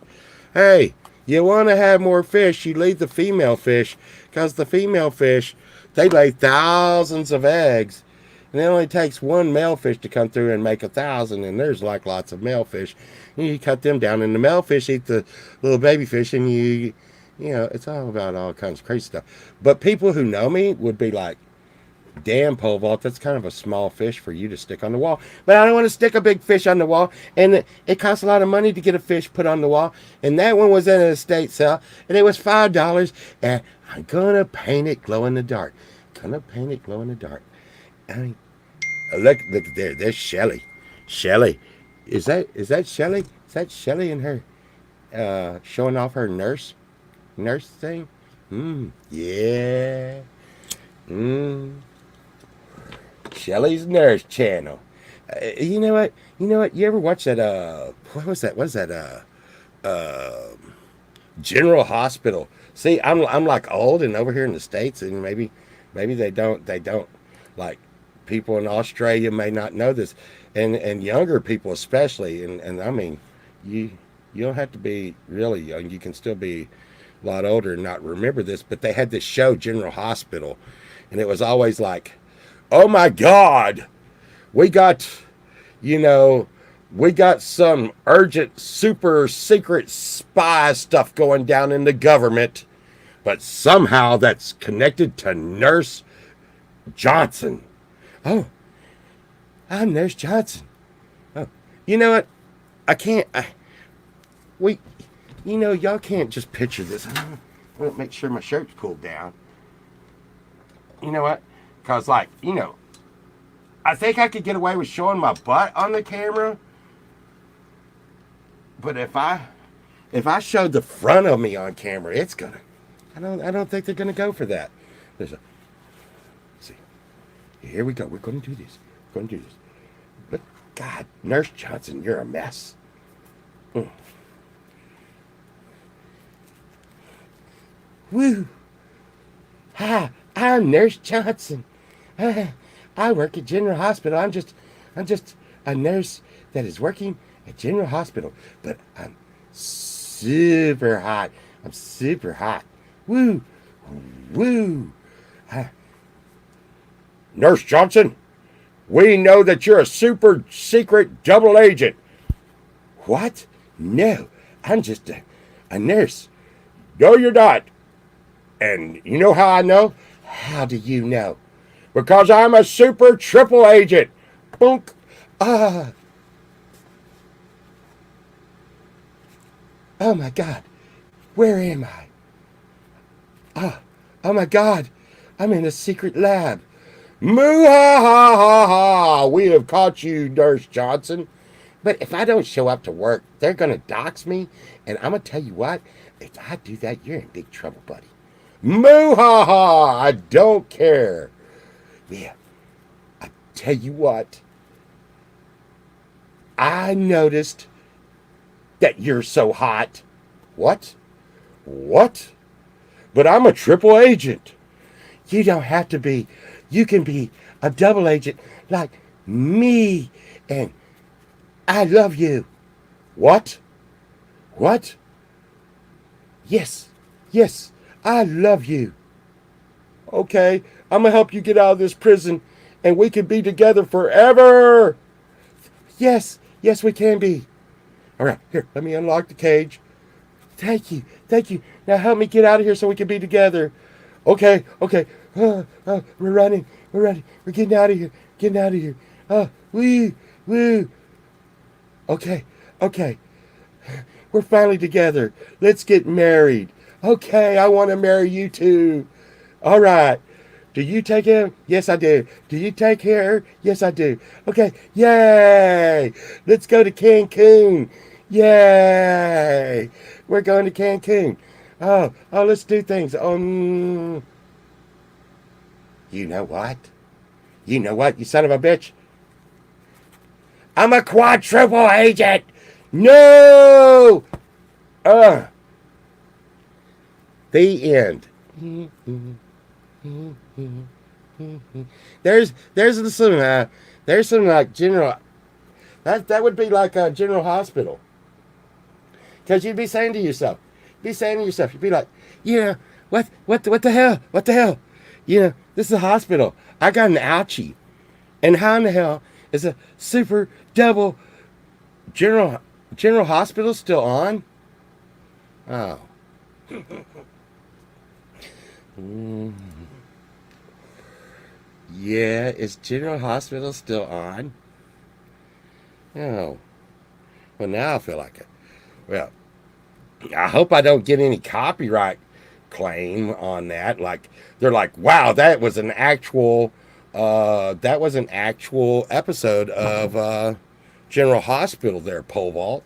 hey, you want to have more fish, you leave the female fish, because the female fish, they lay thousands of eggs, and it only takes one male fish to come through and make 1,000, and there's like lots of male fish. And you cut them down, and the male fish eat the little baby fish, and you know, it's all about all kinds of crazy stuff. But people who know me would be like, damn, pole vault, that's kind of a small fish for you to stick on the wall. But I don't want to stick a big fish on the wall. And it costs a lot of money to get a fish put on the wall. And that one was in an estate sale. And it was $5. And I'm going to paint it glow in the dark. Gonna paint it glow in the dark. I mean, look there. There's Shelly. Shelly. Is that Shelly? Is that Shelly and her showing off her nurse thing? Yeah. Shelly's Nurse Channel. You know what? You know what? You ever watch that? What was that? What was that? General Hospital. See, I'm like old and over here in the States, and maybe they don't like people in Australia may not know this, and younger people especially, and I mean, you don't have to be really young. You can still be a lot older and not remember this, but they had this show, General Hospital, and it was always like, oh my God, we got, you know, we got some urgent, super secret spy stuff going down in the government, but somehow that's connected to Nurse Johnson. Oh, I'm Nurse Johnson. Oh, you know what? I can't. We, you know, y'all can't just picture this. I want to make sure my shirt's pulled down. You know what? Because, like, you know, I think I could get away with showing my butt on the camera. But if I showed the front of me on camera, it's gonna. I don't think they're gonna go for that. See, here we go. We're gonna do this. We're gonna do this. But God, Nurse Johnson, you're a mess. Woo! Hi, I'm Nurse Johnson. I work at General Hospital. I'm just a nurse that is working at General Hospital. But I'm super hot. I'm super hot. Woo! Woo! Nurse Johnson, we know that you're a super secret double agent. What? No, I'm just a nurse. No, you're not. And you know how I know? How do you know? Because I'm a super triple agent. Boonk. Ah. Oh my God. Where am I? Ah. Oh my God. I'm in a secret lab. Moo ha ha ha ha. We have caught you, Nurse Johnson. But if I don't show up to work, they're going to dox me. And I'm going to tell you what. If I do that, you're in big trouble, buddy. Moo ha ha. I don't care. Yeah. I tell you what. I noticed that you're so hot. What? What? But I'm a triple agent. You don't have to be. You can be a double agent like me. And I love you. What? What? Yes. Yes. I love you. Okay. I'm going to help you get out of this prison. And we can be together forever. Yes. Yes, we can be. All right. Here, let me unlock the cage. Thank you. Thank you. Now help me get out of here so we can be together. Okay. Okay. We're running. We're running. We're getting out of here. Getting out of here. Woo. Woo. Okay. Okay. We're finally together. Let's get married. Okay. I want to marry you too. All right. Do you take him? Yes, I do. Do you take her? Yes, I do. Okay. Yay. Let's go to Cancun. Yay. We're going to Cancun. Oh, let's do things. You know what? You know what, you son of a bitch? I'm a quadruple agent. No. The end. There's some like general that would be like a general hospital. Because you'd be saying to yourself, you'd be like, yeah, what the hell? What the hell? This is a hospital. I got an ouchie. And how in the hell is a super double general hospital still on? Oh. Yeah, is General Hospital still on? Oh. Well, now I feel like it. Well, I hope I don't get any copyright claim on that. Like they're like, wow, that was an actual episode of General Hospital there, Pole Vault.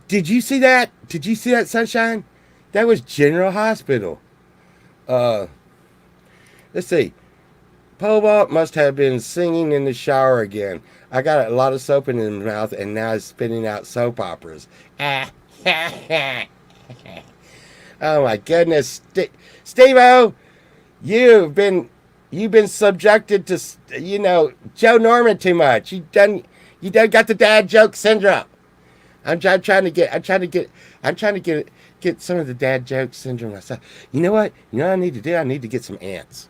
Did you see that? Did you see that, Sunshine? That was General Hospital. Uh, let's see. Pole Vault must have been singing in the shower again. I got a lot of soap in his mouth, and now he's spitting out soap operas. Oh my goodness, Steve-O, you've been subjected to Joe Norman too much. You done got the dad joke syndrome. I'm trying to get some of the dad joke syndrome myself. You know what? You know what I need to do? I need to get some ants.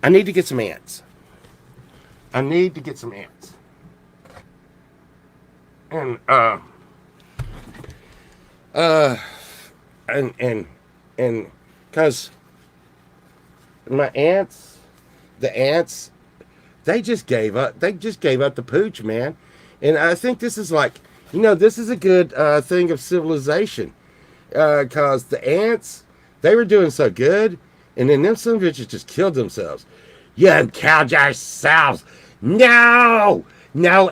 I need to get some ants. And and because my ants, the ants, they just gave up. They just gave up the pooch, man. And I think this is like, this is a good thing of civilization. Because the ants, they were doing so good, and then them some bitches just killed themselves. You killed yourselves. No,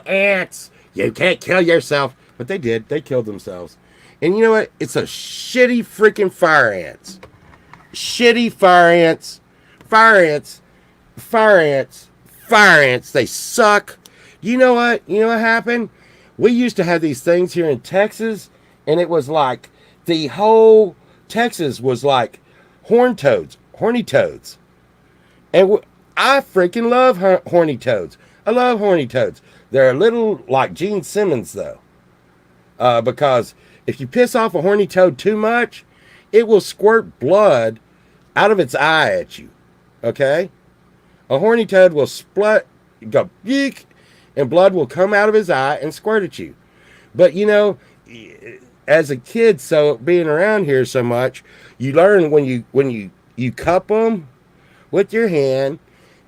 ants. You can't kill yourself. But they did. They killed themselves. And you know what? It's a shitty freaking fire ants. Shitty fire ants. Fire ants. Fire ants. Fire ants. They suck. You know what? You know what happened? We used to have these things here in Texas, and it was like the whole Texas was like horny toads. And I freaking love horny toads. I love horny toads. They're a little like Gene Simmons, though. Because if you piss off a horny toad too much, it will squirt blood out of its eye at you. Okay? A horny toad will go yeek, and blood will come out of his eye and squirt at you. But as a kid, so being around here so much, you learn when you cup them with your hand,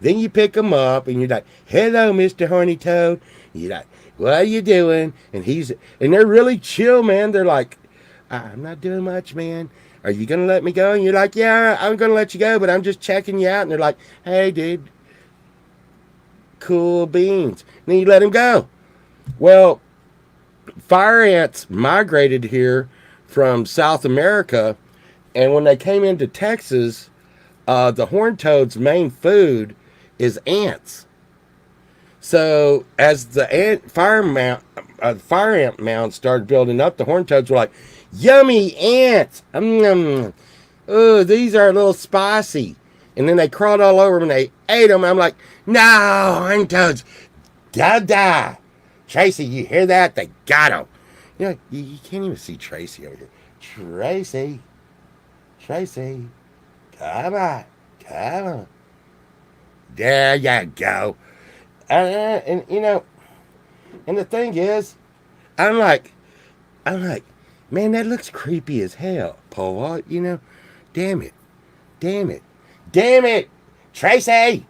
then you pick them up and you're like, "Hello, Mr. Horny Toad." You're like, "What are you doing?" And they're really chill, man. They're like, "I'm not doing much, man. Are you gonna let me go?" And you're like, "Yeah, I'm gonna let you go, but I'm just checking you out." And they're like, "Hey, dude, cool beans." And then you let him go. Well, fire ants migrated here from South America, and when they came into Texas, the horned toad's main food is ants. So as the fire ant mound started building up, the horned toads were like, "Yummy ants! Oh, these are a little spicy." And then they crawled all over them and they ate them. I'm like, "No, horned toads, gotta die." Tracy, you hear that? They got him. You can't even see Tracy over here. Tracy, come on. There you go. And the thing is, I'm like, man, that looks creepy as hell, Paul. Damn it, Tracy.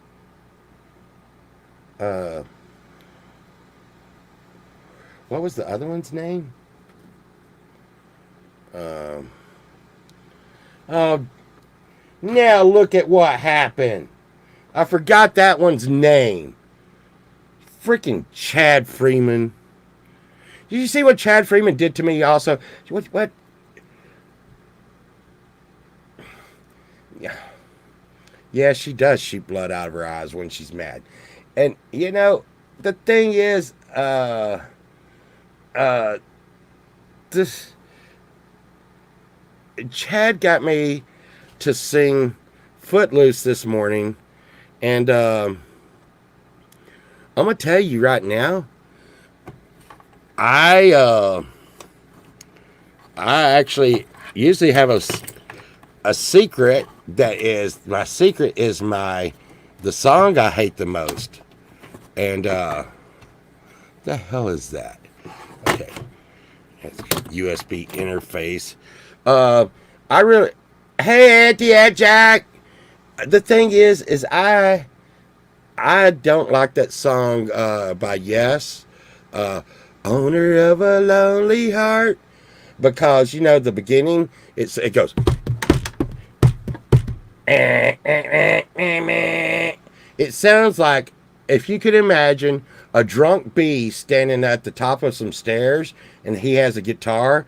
What was the other one's name? Oh, now look at what happened. I forgot that one's name. Freaking Chad Freeman. Did you see what Chad Freeman did to me also? What? Yeah, she does shoot blood out of her eyes when she's mad. And, the thing is, this Chad got me to sing Footloose this morning, and I'm gonna tell you right now, I uh, I actually usually have a secret that is my secret is my the song I hate the most, and the hell is that? Okay, that's USB interface. Uh, I really, hey Auntie Jack. The thing is I don't like that song by Yes, uh, owner of a lonely heart, because you know the beginning. It goes. It sounds like if you could imagine a drunk bee standing at the top of some stairs and he has a guitar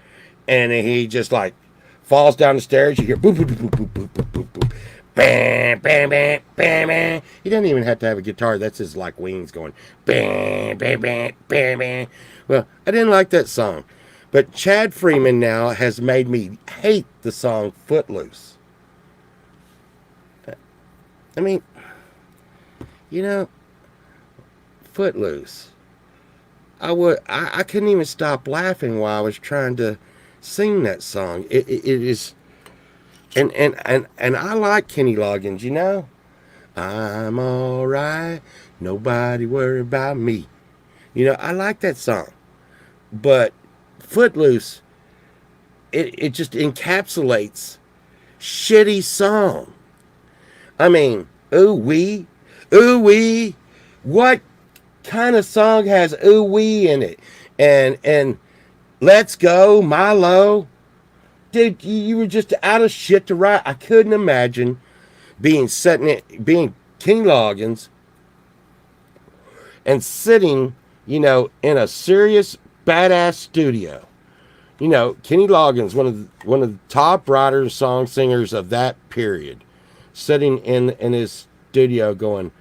and he just like falls down the stairs. You hear boop boop boop boop boop boop boop boop. Bam, bam, bam, bam, bam. He doesn't even have to have a guitar. That's his like wings going bam, bam, bam, bam, bam. Well, I didn't like that song, but Chad Freeman now has made me hate the song Footloose. I mean, you know, Footloose. I couldn't even stop laughing while I was trying to sing that song. It is, and I like Kenny Loggins. You know, I'm all right. Nobody worry about me. You know, I like that song, but Footloose, it just encapsulates shitty song. I mean, ooh wee. What kind of song has ooh wee in it? And let's go, Milo. Dude, you were just out of shit to write. I couldn't imagine being King Loggins and sitting, you know, in a serious badass studio. You know, Kenny Loggins, one of the top writers, song singers of that period, sitting in his studio going,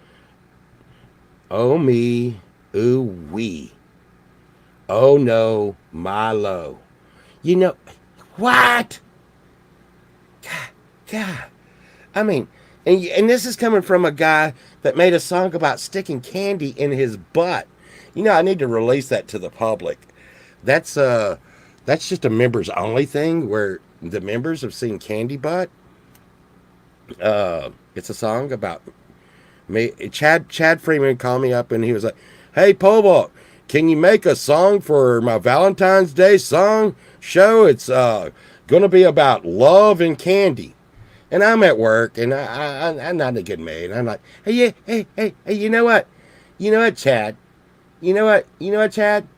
"Oh me, ooh wee, oh no, Milo." You know what? God. I mean, and this is coming from a guy that made a song about sticking candy in his butt. You know, I need to release that to the public. That's just a members only thing where the members have seen Candy Butt. It's a song about me. Chad Freeman called me up and he was like, "Hey Pobalt, can you make a song for my Valentine's Day song show? It's gonna be about love and candy." And I'm at work and I'm not a good mate. I'm like, "Hey, yeah, hey, you know what? You know what, Chad? You know what, Chad?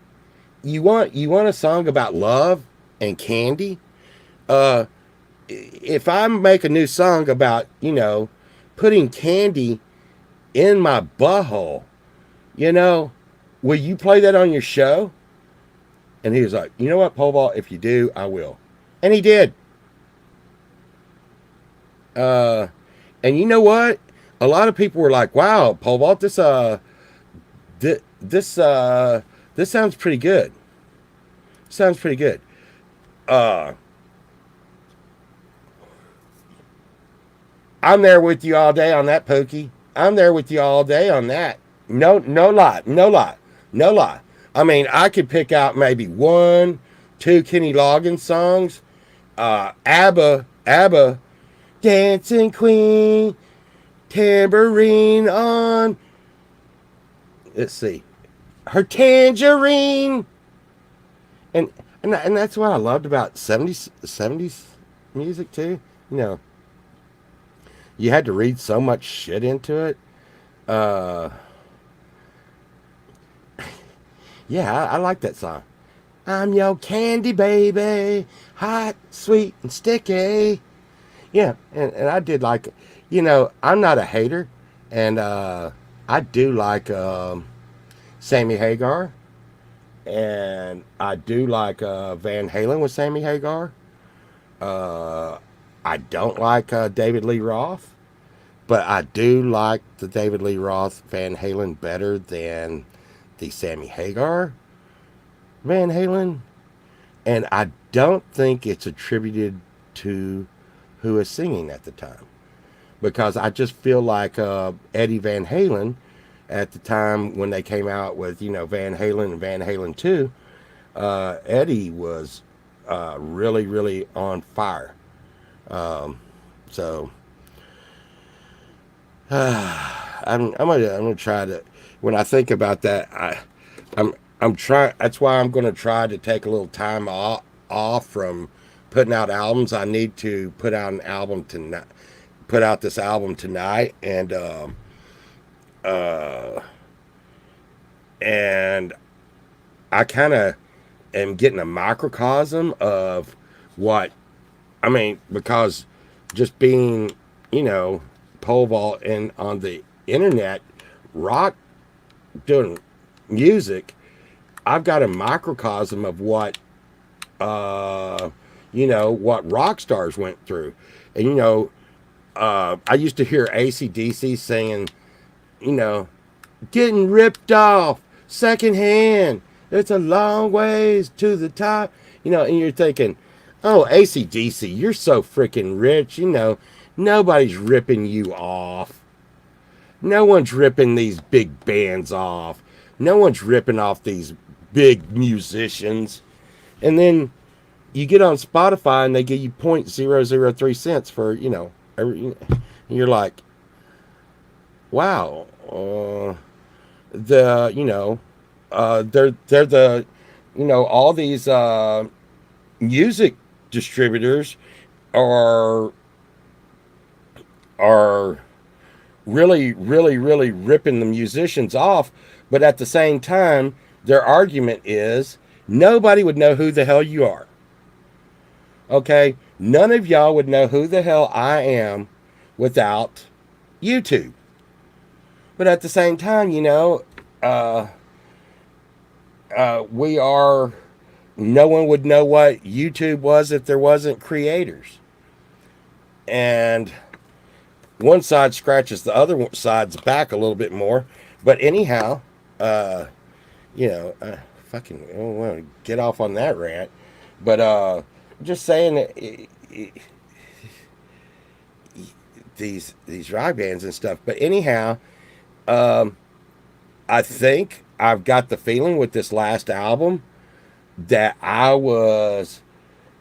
You want a song about love and candy? Uh, if I make a new song about, you know, putting candy in my butthole, you know, will you play that on your show?" And he was like, "You know what, Pobalt, if you do, I will." And he did. Uh, and you know what? A lot of people were like, "Wow, Pobalt, this sounds pretty good. Sounds pretty good." Uh, I'm there with you all day on that, Pookie. I'm there with you all day on that. No lie, no lie, no lie. I mean, I could pick out maybe one, two Kenny Loggins songs. ABBA, Dancing Queen, Tambourine on. Let's see, her Tangerine, and that's what I loved about '70s music too. You know, you had to read so much shit into it. Uh, yeah, I like that song. I'm your candy baby, hot, sweet, and sticky. Yeah, and I did like, you know, I'm not a hater, and I do like Sammy Hagar, and I do like Van Halen with Sammy Hagar. Uh, I don't like David Lee Roth, but I do like the David Lee Roth Van Halen better than the Sammy Hagar Van Halen. And I don't think it's attributed to who was singing at the time. because I just feel like Eddie Van Halen at the time when they came out with, Van Halen and Van Halen 2, Eddie was really, really on fire. So I'm gonna try to. When I think about that, I'm trying. That's why I'm gonna try to take a little time off from putting out albums. I need to put out an album tonight. Put out this album tonight, uh, and I kind of am getting a microcosm of what I mean, because just being, pole vault and on the internet, rock, doing music, I've got a microcosm of what rock stars went through. And, I used to hear AC/DC singing, you know, getting ripped off secondhand. It's a long ways to the top. And you're thinking, oh, AC/DC, you're so freaking rich. Nobody's ripping you off. No one's ripping these big bands off. No one's ripping off these big musicians. And then you get on Spotify and they give you 0.003 cents for, and you're like, wow, they're the, all these music distributors are are really, really, really ripping the musicians off. But at the same time, their argument is nobody would know who the hell you are. Okay? None of y'all would know who the hell I am without YouTube. But at the same time, we are, no one would know what YouTube was if there wasn't creators. And one side scratches the other side's back a little bit more. But anyhow, fucking, I don't want to get off on that rant. But just saying that these rock bands and stuff. But anyhow, I think I've got the feeling with this last album that I was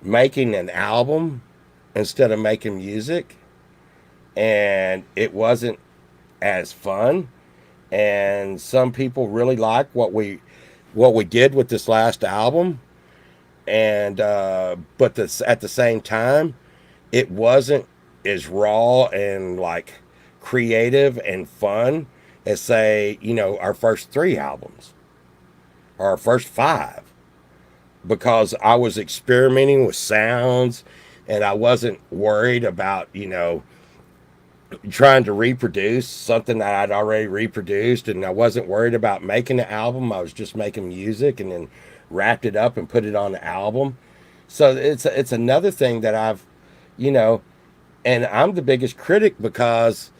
making an album instead of making music, and it wasn't as fun. And some people really like what we did with this last album, and but at the same time, it wasn't as raw and like creative and fun as, say, our first 3 albums or our first 5, because I was experimenting with sounds and I wasn't worried about, trying to reproduce something that I'd already reproduced, and I wasn't worried about making the album. I was just making music and then wrapped it up and put it on the album. So it's another thing that I've, and I'm the biggest critic because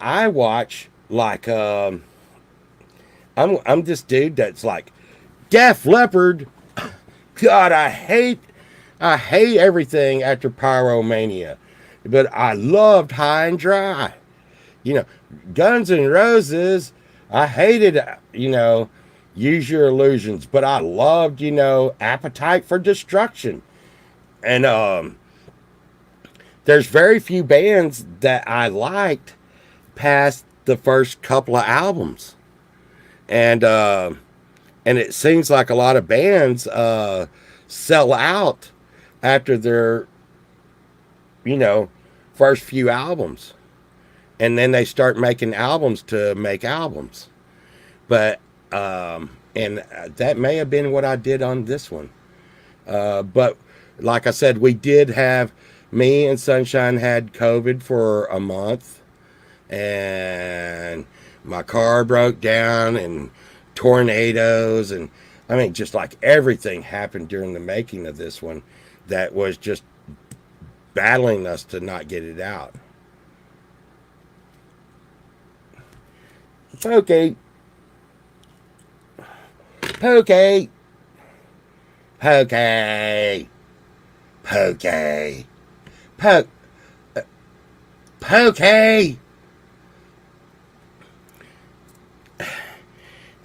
I watch like I'm this dude that's like Def Leppard. God, I hate everything after Pyromania, but I loved High and Dry. Guns N' Roses, I hated, Use Your Illusions, but I loved, Appetite for Destruction. And there's very few bands that I liked past the first couple of albums. And it seems like a lot of bands sell out after their, first few albums. And then they start making albums to make albums. But, and that may have been what I did on this one. But like I said, me and Sunshine had COVID for a month. And my car broke down and tornadoes. And I mean, just like everything happened during the making of this one that was just battling us to not get it out. Okay. Pokey. Pokey. Pokey. Poke. Okay.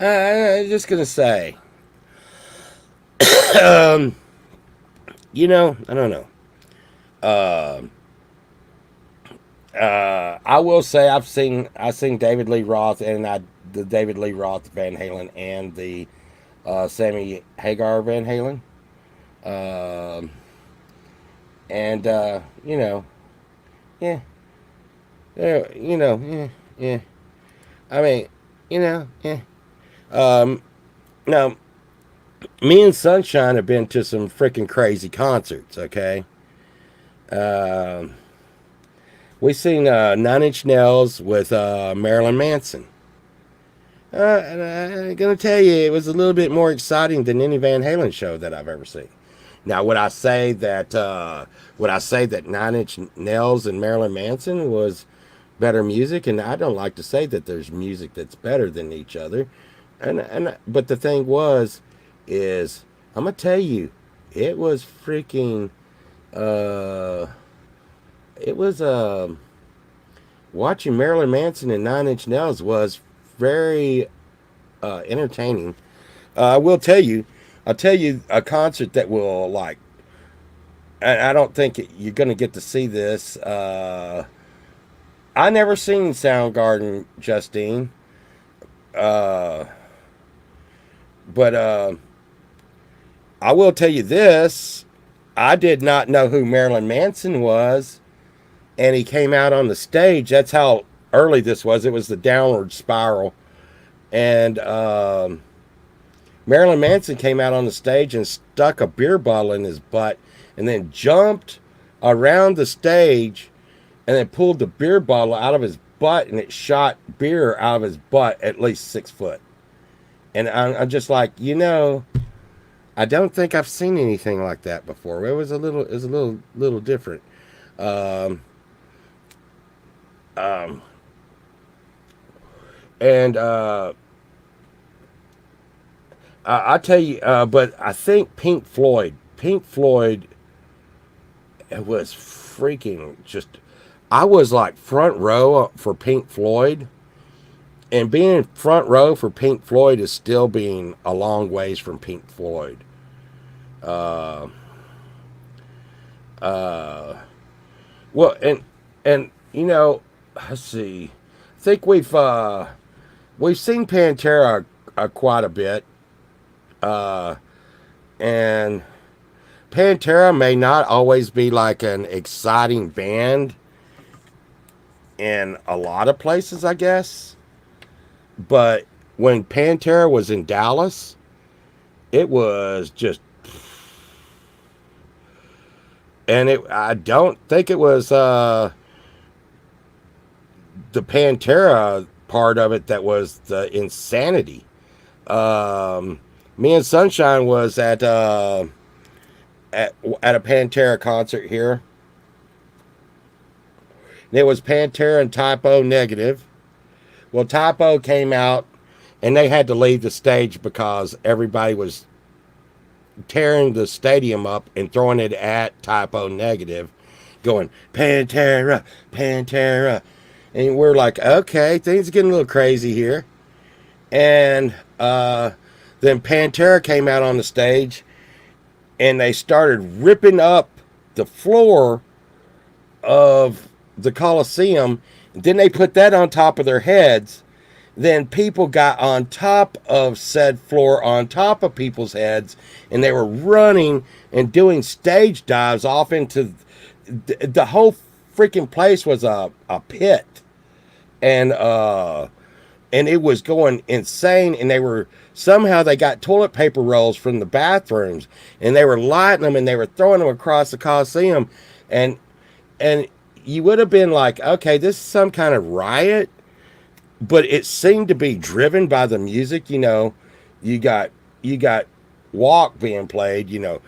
I'm just gonna say, um, I don't know. Uh, I will say I seen David Lee Roth and the David Lee Roth Van Halen and the Sammy Hagar Van Halen. Um, and yeah, yeah. I mean, yeah. Um, Now me and Sunshine have been to some freaking crazy concerts. Okay, um, we seen Nine Inch Nails with Marilyn Manson. And I'm gonna tell you, it was a little bit more exciting than any Van Halen show that I've ever seen. Now, would I say that Nine Inch Nails and Marilyn Manson was better music? And I don't like to say that there's music that's better than each other. But the thing is I'm gonna tell you, it was freaking uh, it was watching Marilyn Manson and Nine Inch Nails was very entertaining. I will tell you, I'll tell you a concert that will like. I don't think you're going to get to see this. I never seen Soundgarden, Justine, uh, but I will tell you this: I did not know who Marilyn Manson was, and he came out on the stage. That's how early this was. It was the Downward Spiral, and Marilyn Manson came out on the stage and stuck a beer bottle in his butt and then jumped around the stage and then pulled the beer bottle out of his butt and it shot beer out of his butt at least 6 foot. And I'm just like, I don't think I've seen anything like that before. It was a little different. Um, um, and I tell you, but I think Pink Floyd, it was freaking just. I was like front row for Pink Floyd, and being front row for Pink Floyd is still being a long ways from Pink Floyd. Uh, uh, well, and let's see. I think we've seen Pantera quite a bit, uh, and Pantera may not always be like an exciting band in a lot of places, I guess. But when Pantera was in Dallas, it was just, and I don't think it was the Pantera part of it that was the insanity. Um, Me and Sunshine was at a Pantera concert here. And it was Pantera and Type O Negative. Well, Type O came out and they had to leave the stage because everybody was tearing the stadium up and throwing it at Type O Negative, going, Pantera, Pantera. And we're like, okay, things are getting a little crazy here. And then Pantera came out on the stage and they started ripping up the floor of the Coliseum. Then they put that on top of their heads. Then people got on top of said floor, on top of people's heads, and they were running and doing stage dives off into the whole freaking place was a pit. And it was going insane, and they got toilet paper rolls from the bathrooms, and they were lighting them and they were throwing them across the Coliseum, and you would have been like, okay, this is some kind of riot, but it seemed to be driven by the music. You got Walk being played, you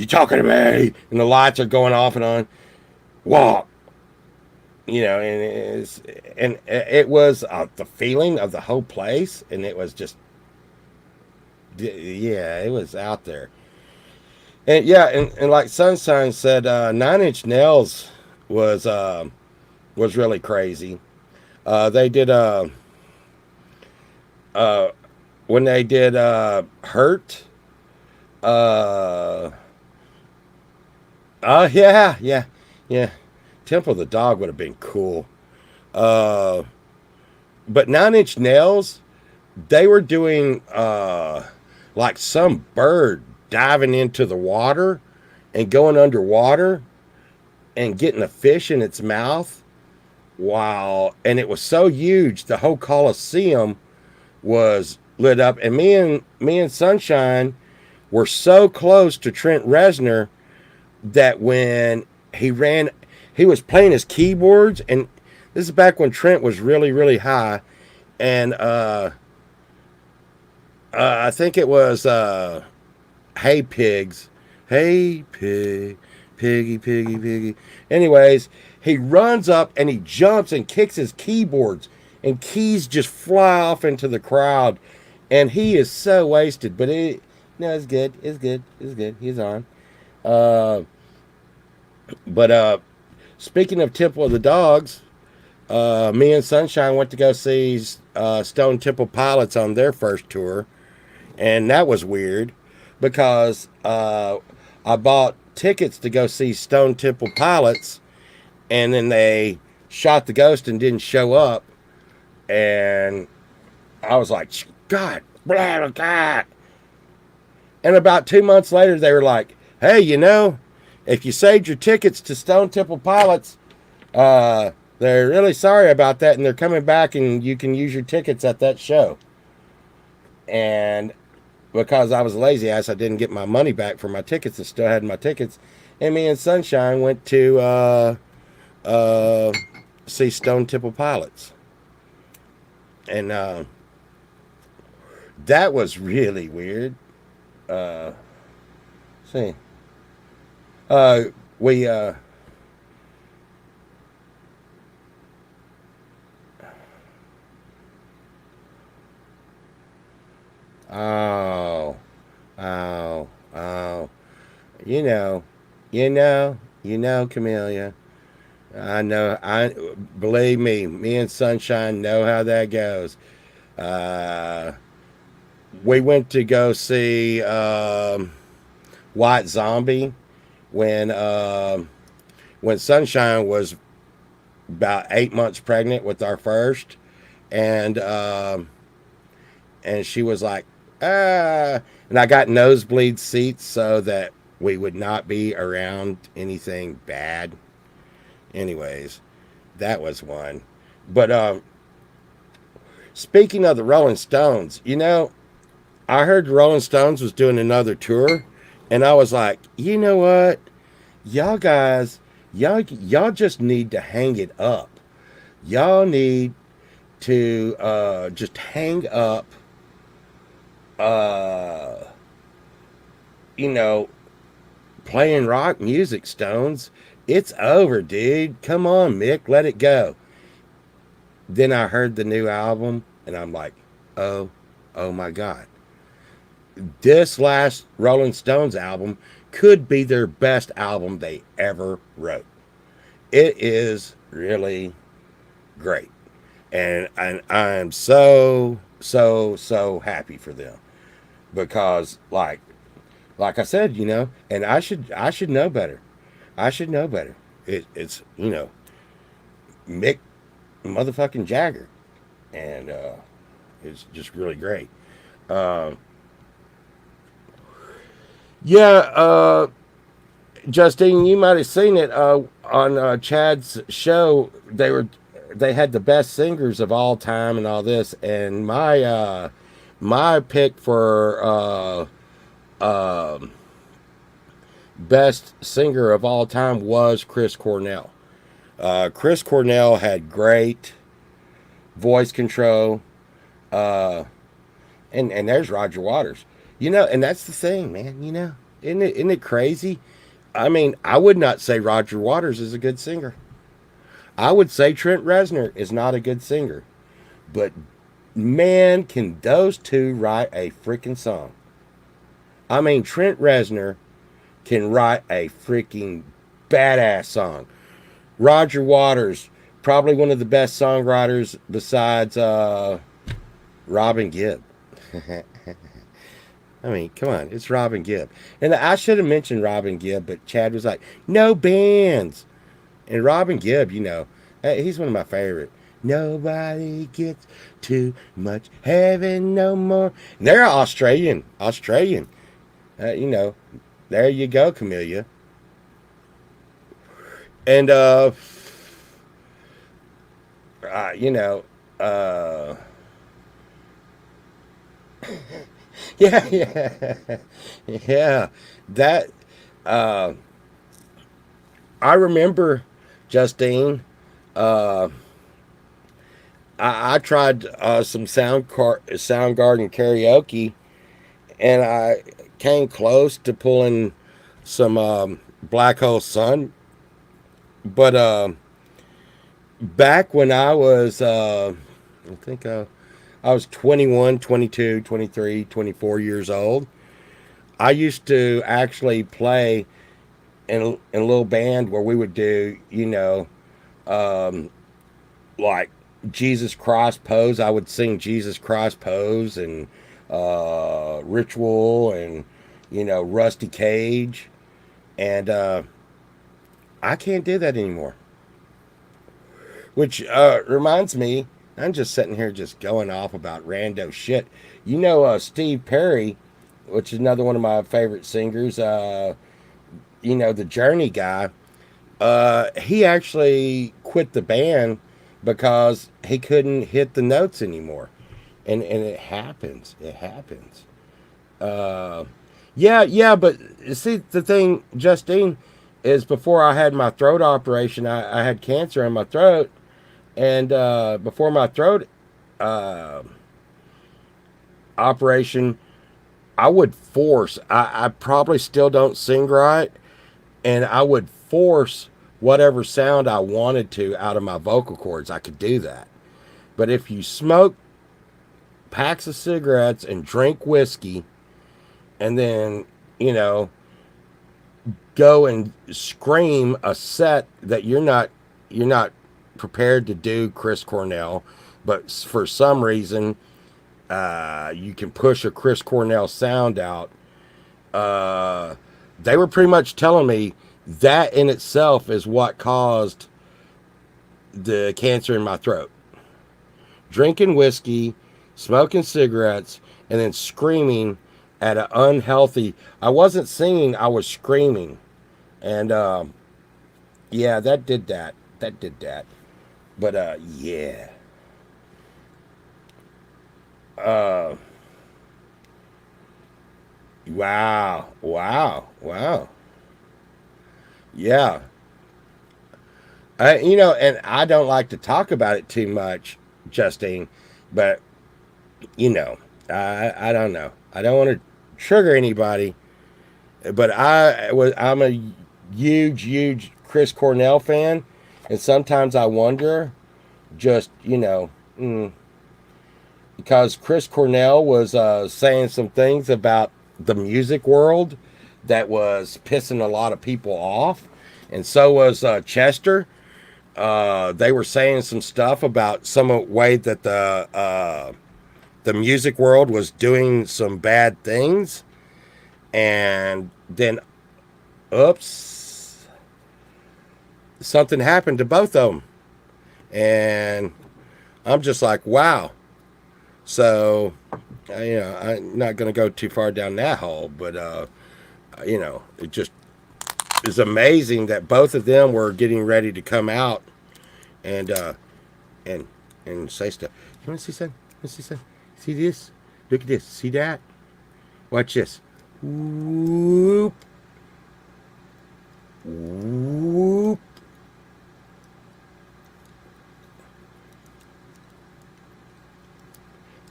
talking to me, and the lights are going off and on. Walk, and it was the feeling of the whole place, and it was just, yeah, it was out there. And yeah, and like Sunshine said, Nine Inch Nails was was really crazy. They did uh, when they did Hurt. Uh, yeah, yeah, yeah. Temple of the Dog would have been cool. Uh, but Nine Inch Nails, they were doing like some bird diving into the water and going underwater and getting a fish in its mouth. Wow. And it was so huge, the whole Coliseum was lit up. And me and Sunshine were so close to Trent Reznor that when he ran, he was playing his keyboards, and this is back when Trent was really, really high. And I think it was Hey Pigs. Hey Pig, Piggy, Piggy, Piggy. Anyways, he runs up and he jumps and kicks his keyboards, and keys just fly off into the crowd. And he is so wasted, but no, it's good. It's good. It's good. He's on. Uh, but speaking of Temple of the Dogs, me and Sunshine went to go see Stone Temple Pilots on their first tour, and that was weird because I bought tickets to go see Stone Temple Pilots, and then they shot the ghost and didn't show up, and I was like, God, blah, blah, God. And about 2 months later, they were like, hey, if you saved your tickets to Stone Temple Pilots, they're really sorry about that, and they're coming back, and you can use your tickets at that show. And because I was a lazy ass, I didn't get my money back for my tickets and still had my tickets. And me and Sunshine went to uh, see Stone Temple Pilots. And that was really weird. See. We oh, oh, oh. You know, Camellia. I know. I believe me. Me and Sunshine know how that goes. Uh, we went to go see White Zombie when when Sunshine was about 8 months pregnant with our first, and and she was like, and I got nosebleed seats so that we would not be around anything bad. Anyways, that was one. But speaking of the Rolling Stones, I heard the Rolling Stones was doing another tour, and I was like, you know what, y'all guys, y'all just need to hang it up. Y'all need to just hang up. Uh, you know, playing rock music, Stones. It's over, dude. Come on, Mick, let it go. Then I heard the new album, and I'm like, oh, oh my God. This last Rolling Stones album could be their best album they ever wrote. It is really great. And I'm so, so, so happy for them. Because like I said, and I should know better. I should know better. It's Mick motherfucking Jagger, and it's just really great. Uh, yeah, Justine, you might have seen it on Chad's show. They had the best singers of all time and all this, and my pick for best singer of all time was Chris Cornell. Chris Cornell had great voice control, uh, and there's Roger Waters. And that's the thing, man. Isn't it crazy? I mean, I would not say Roger Waters is a good singer. I would say Trent Reznor is not a good singer. But man, can those two write a freaking song? I mean, Trent Reznor can write a freaking badass song. Roger Waters probably one of the best songwriters besides Robin Gibb. I mean, come on, it's Robin Gibb. And I should have mentioned Robin Gibb, but Chad was like, no bands. And Robin Gibb, he's one of my favorite. Nobody gets too much heaven no more. And they're Australian. There you go, Camellia. And, you know, uh, yeah, yeah, yeah. That, uh, I remember, Justine, uh, I tried some Soundgarden karaoke, and I came close to pulling some Black Hole Sun. But back when I think I was 21, 22, 23, 24 years old, I used to actually play in a little band where we would do, um, like Jesus Christ Pose. I would sing Jesus Christ Pose and Ritual and, Rusty Cage. And I can't do that anymore. Which reminds me, I'm just sitting here just going off about rando shit. Steve Perry, which is another one of my favorite singers, the Journey guy, he actually quit the band because he couldn't hit the notes anymore. And it happens. It happens. Yeah, but see, the thing, Justine, is before I had my throat operation, I had cancer in my throat. And before my throat uh, operation, I would force, I probably still don't sing right, and I would force whatever sound I wanted to out of my vocal cords. I could do that. But if you smoke packs of cigarettes and drink whiskey, and then, go and scream a set that you're not prepared to do, Chris Cornell, but for some reason you can push a Chris Cornell sound out. They were pretty much telling me that in itself is what caused the cancer in my throat. Drinking whiskey, smoking cigarettes, and then screaming at an unhealthy. I wasn't singing, I was screaming. And yeah, that did that. That did that. But yeah. Uh, wow, wow, wow. Yeah. And I don't like to talk about it too much, Justine, but I don't know. I don't want to trigger anybody, but I'm a huge Chris Cornell fan, and sometimes I wonder, just because Chris Cornell was saying some things about the music world that was pissing a lot of people off, and so was Chester. They were saying some stuff about some way that the music world was doing some bad things, and then, oops, something happened to both of them, and I'm just like, wow. So, I'm not going to go too far down that hole, but it just is amazing that both of them were getting ready to come out and and and say stuff. You want to see something? You want to see something? See this? Look at this. See that? Watch this. Whoop. Whoop.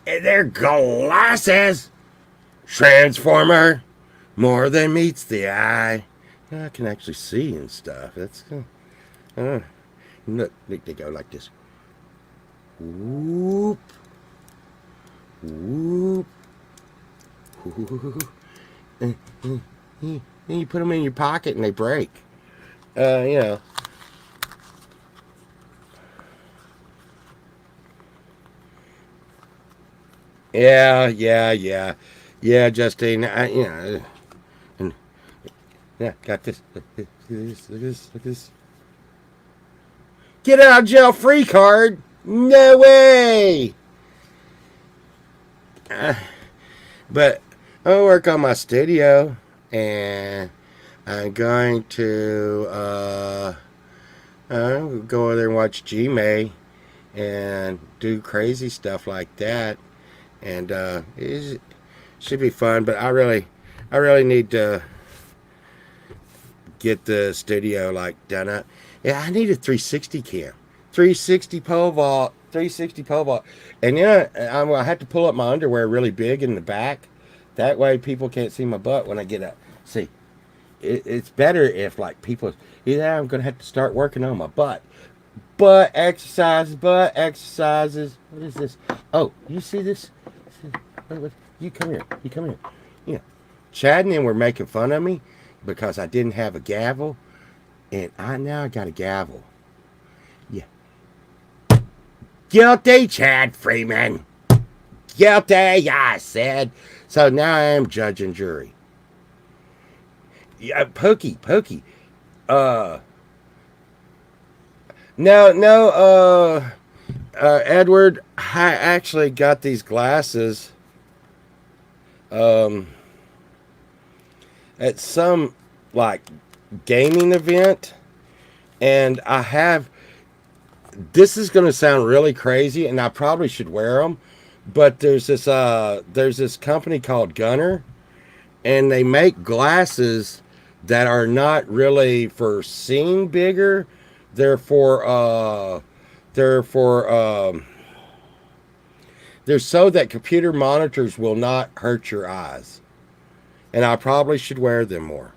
And they're glasses. Transformer. More than meets the eye. I can actually see and stuff. That's look, they go like this. Whoop. Whoop. Whoop. And you put them in your pocket and they break. You know. Yeah, Justine. And yeah, got this. Look at this. Look at this. Look at this. Get out of jail free card. No way. But I'm gonna work on my studio, and I'm going to go over there and watch G-May and do crazy stuff like that, and it should be fun. But I really need to get the studio like done up. Yeah, I need a 360 cam, 360 pole vault, 360 pole vault, and yeah, I have to pull up my underwear really big in the back. That way, people can't see my butt when I get up. See, it's better if like people. Yeah, I'm gonna have to start working on my butt. Butt exercises, butt exercises. What is this? Oh, you see this? You come here. You come here. Yeah. Chad and them were making fun of me because I didn't have a gavel, and I got a gavel. Yeah. Guilty, Chad Freeman. Guilty, I said. So now I am judge and jury. Yeah, Pokey. Uh, no, Edward, I actually got these glasses um, at some like gaming event, and I have. This is going to sound really crazy, and I probably should wear them, but there's this company called Gunner, and they make glasses that are not really for seeing bigger. They're for they're for they're so that computer monitors will not hurt your eyes. And I probably should wear them more.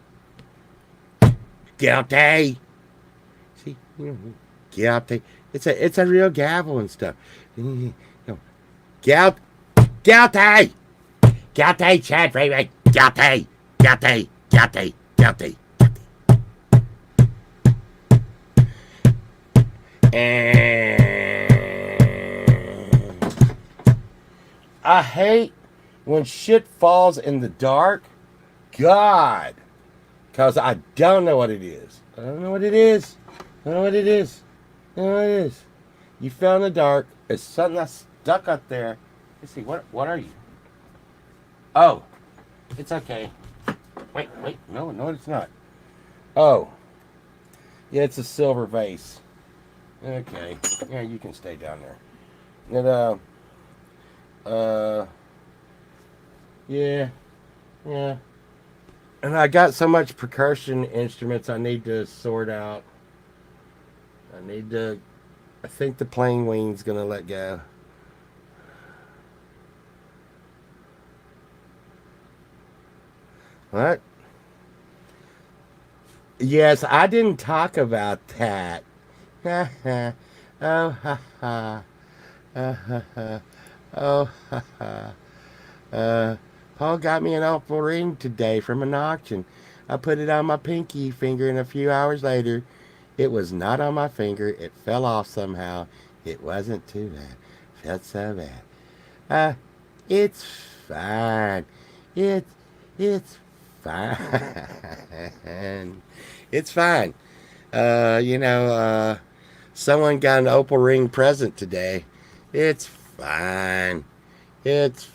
Guilty. See, guilty. It's a real gavel and stuff. Guilty. Guilty. Guilty, Chad Freeman. Guilty. Guilty. Guilty. Guilty. And I hate when shit falls in the dark. God. Because I don't know what it is. I don't know what it is. I don't know what it is. I don't know what it is. You fell in the dark. It's something that's stuck up there. Let's see. What are you? Oh. It's okay. Wait. No, it's not. Oh. Yeah, it's a silver vase. Okay. Yeah, you can stay down there. And, yeah. And I got so much percussion instruments I need to sort out. I think the plane wing's gonna let go. What? Yes, I didn't talk about that. Oh, ha, ha. Ha, ha. Oh, ha, ha. Paul got me an opal ring today from an auction. I put it on my pinky finger, and a few hours later, it was not on my finger. It fell off somehow. It wasn't too bad. Felt so bad. Uh, it's fine. It's fine. It's fine. Someone got an opal ring present today. It's fine. It's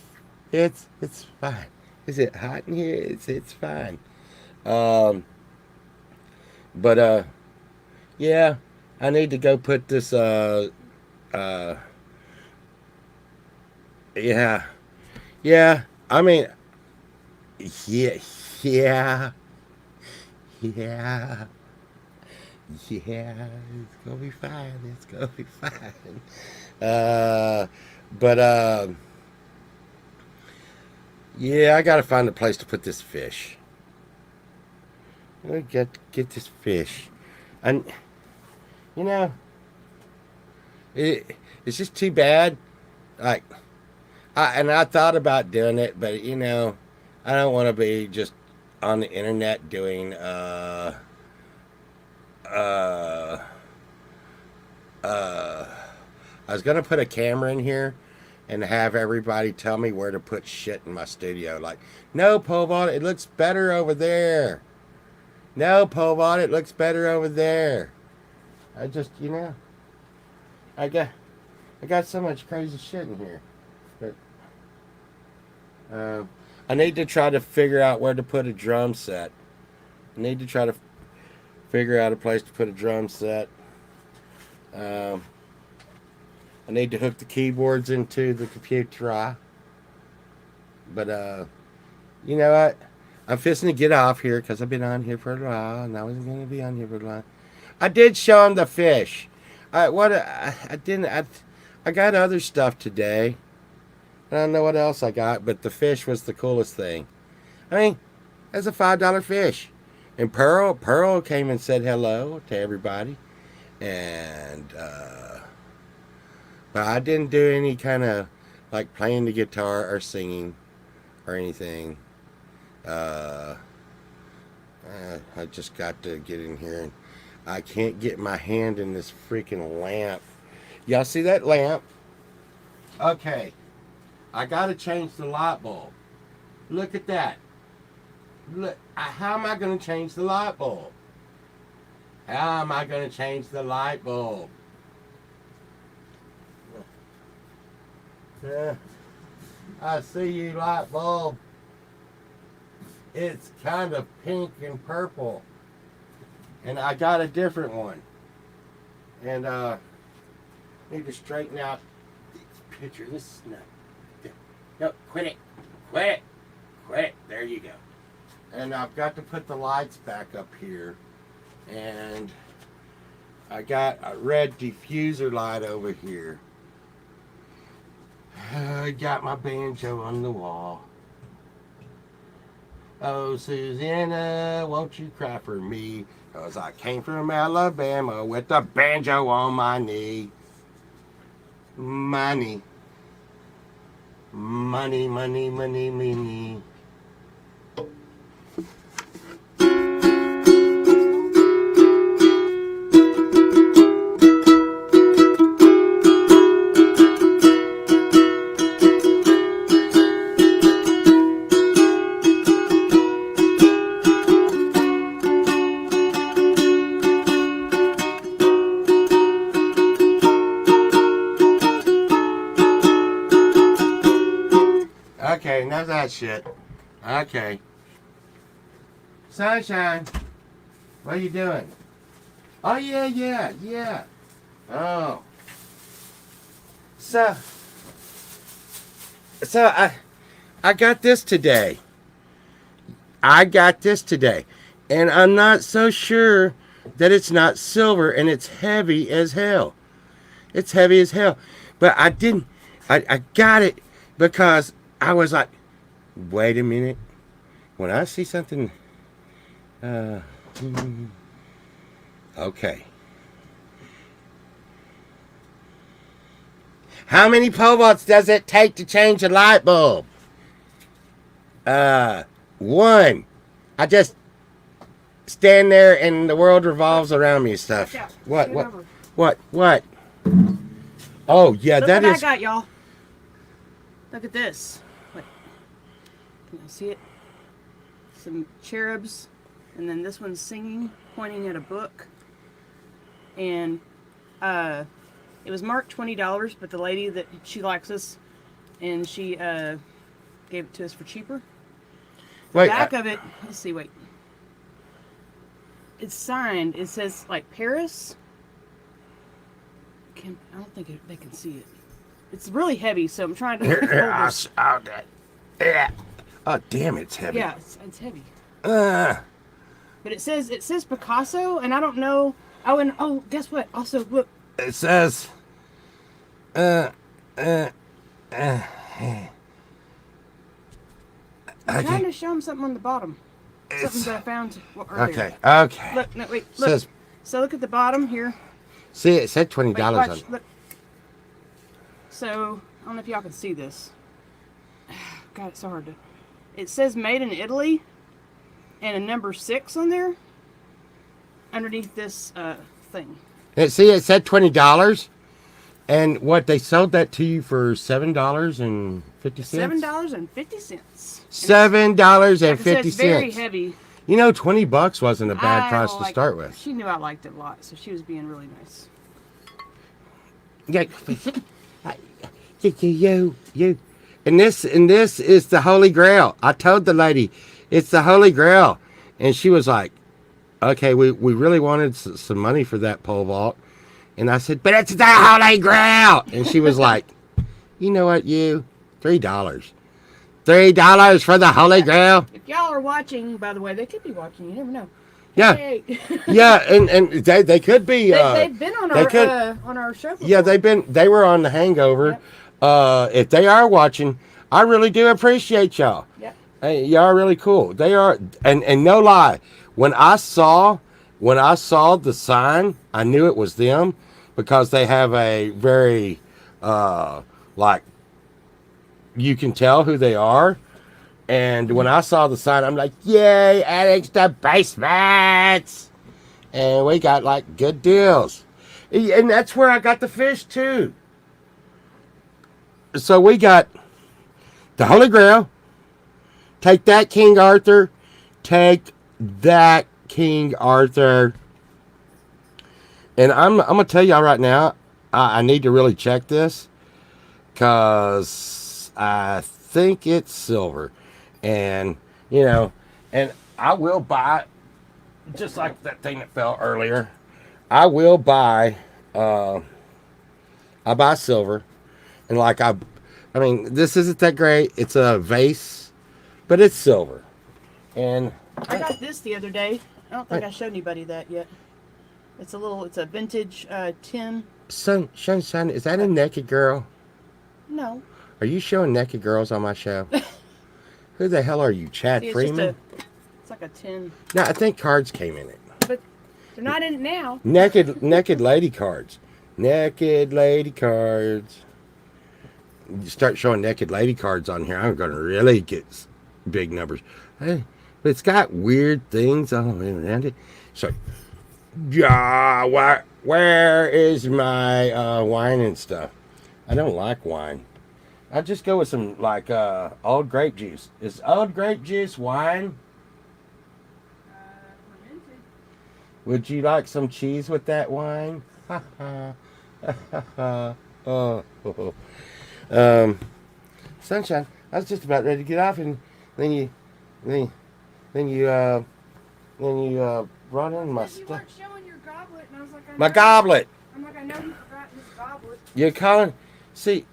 it's fine. Is it hot in here? It's fine. Um, but yeah, I need to go put this uh yeah yeah. I mean yeah yeah yeah yeah. It's gonna be fine. It's gonna be fine. Uh, but yeah, I gotta find a place to put this fish. Get this fish, and you know it's just too bad. Like I thought about doing it, but I don't want to be just on the internet doing uh I was gonna put a camera in here and have everybody tell me where to put shit in my studio. Like, no, Povod, it looks better over there. No, Povod, it looks better over there. I just, I got so much crazy shit in here. But I need to try to figure out where to put a drum set. I need to try to figure out a place to put a drum set. I need to hook the keyboards into the computer. But, you know what? I'm fixing to get off here because I've been on here for a while, and I wasn't going to be on here for a while. I did show him the fish. I got other stuff today. I don't know what else I got, but the fish was the coolest thing. I mean, that's a $5 fish. And Pearl came and said hello to everybody. And, but I didn't do any kind of, like, playing the guitar or singing or anything. I just got to get in here, and I can't get my hand in this freaking lamp. Y'all see that lamp? Okay. I got to change the light bulb. Look at that. Look, how am I going to change the light bulb? How am I going to change the light bulb? I see you, light bulb. It's kind of pink and purple. And I got a different one. And need to straighten out this picture. This is not. No, quit it. Quit it. Quit it. There you go. And I've got to put the lights back up here. And I got a red diffuser light over here. I got my banjo on the wall. Oh, Susanna, won't you cry for me? 'Cause I came from Alabama with the banjo on my knee. Money. Money, money, money, money. Okay, enough of that shit. Okay. Sunshine, what are you doing? Oh, yeah. Oh. So I got this today. And I'm not so sure that it's not silver, and it's heavy as hell. But I got it because I was like, wait a minute. When I see something, okay. How many Povots does it take to change a light bulb? 1. I just stand there and the world revolves around me and stuff. What? Oh, yeah, Look that what is. I got, y'all. Look at this. Wait. Can you see it? Some cherubs. And then this one's singing, pointing at a book. And it was marked $20, but the lady that she likes us, and she gave it to us for cheaper. The back of it, let's see, wait. It's signed. It says like Paris. I don't think they can see it. It's really heavy, so I'm trying to hold this. Oh, damn, it's heavy. Yeah, it's heavy. But it says Picasso, and I don't know. Oh, and guess what? Also, look. It says, I'm trying to show him something on the bottom. Something that I found earlier. Okay. Look, no, wait. Look. So look at the bottom here. See, it said $20 Wait, on watch, it. look. So, I don't know if y'all can see this. God, it's so hard to... It says made in Italy, and a number 6 on there, underneath this thing. See, it said $20. And what, they sold that to you for $7.50? $7.50. $7.50. It's very heavy. You know, $20 wasn't a bad I price to like- start with. She knew I liked it a lot, so she was being really nice. Yeah. You. And this is the Holy Grail. I told the lady, it's the Holy Grail. And she was like, okay, we really wanted some money for that pole vault. And I said, but it's the Holy Grail. And she was like, you know what, $3. $3 for the Holy Grail. If y'all are watching, by the way, they could be watching. You never know. Yeah. Hey. Yeah, and they could be. They've been on our show before. Yeah, they were on The Hangover. Yep. If they are watching, I really do appreciate y'all. Yep. Hey, y'all are really cool. They are, and no lie, when I saw the sign, I knew it was them because they have a very like, you can tell who they are. And when I saw the sign, I'm like, yay, adding to basements. And we got like good deals. And that's where I got the fish too. So we got the Holy Grail. Take that, King Arthur. Take that, King Arthur. And I'm going to tell y'all right now, I need to really check this. Because I think it's silver. And, you know, and I will buy, just like that thing that fell earlier, I will buy, I buy silver. And like I mean, this isn't that great. It's a vase, but it's silver. And I got this the other day. I don't think I showed anybody that yet. It's a vintage tin. Sunshine, is that a naked girl? No. Are you showing naked girls on my show? Who the hell are you, Chad See, it's Freeman? it's like a tin. No, I think cards came in it. But they're not in it now. Naked lady cards. Naked lady cards. You start showing naked lady cards on here, I'm going to really get big numbers. Hey, but it's got weird things all around it. So, yeah, where is my wine and stuff? I don't like wine. I just go with some like old grape juice. Is old grape juice wine? Would you like some cheese with that wine? Sunshine, I was just about ready to get off, and then you brought in my You stuff. weren't showing your goblet, and I was like, My goblet. I'm like, I know you forgot this goblet. You're calling? See,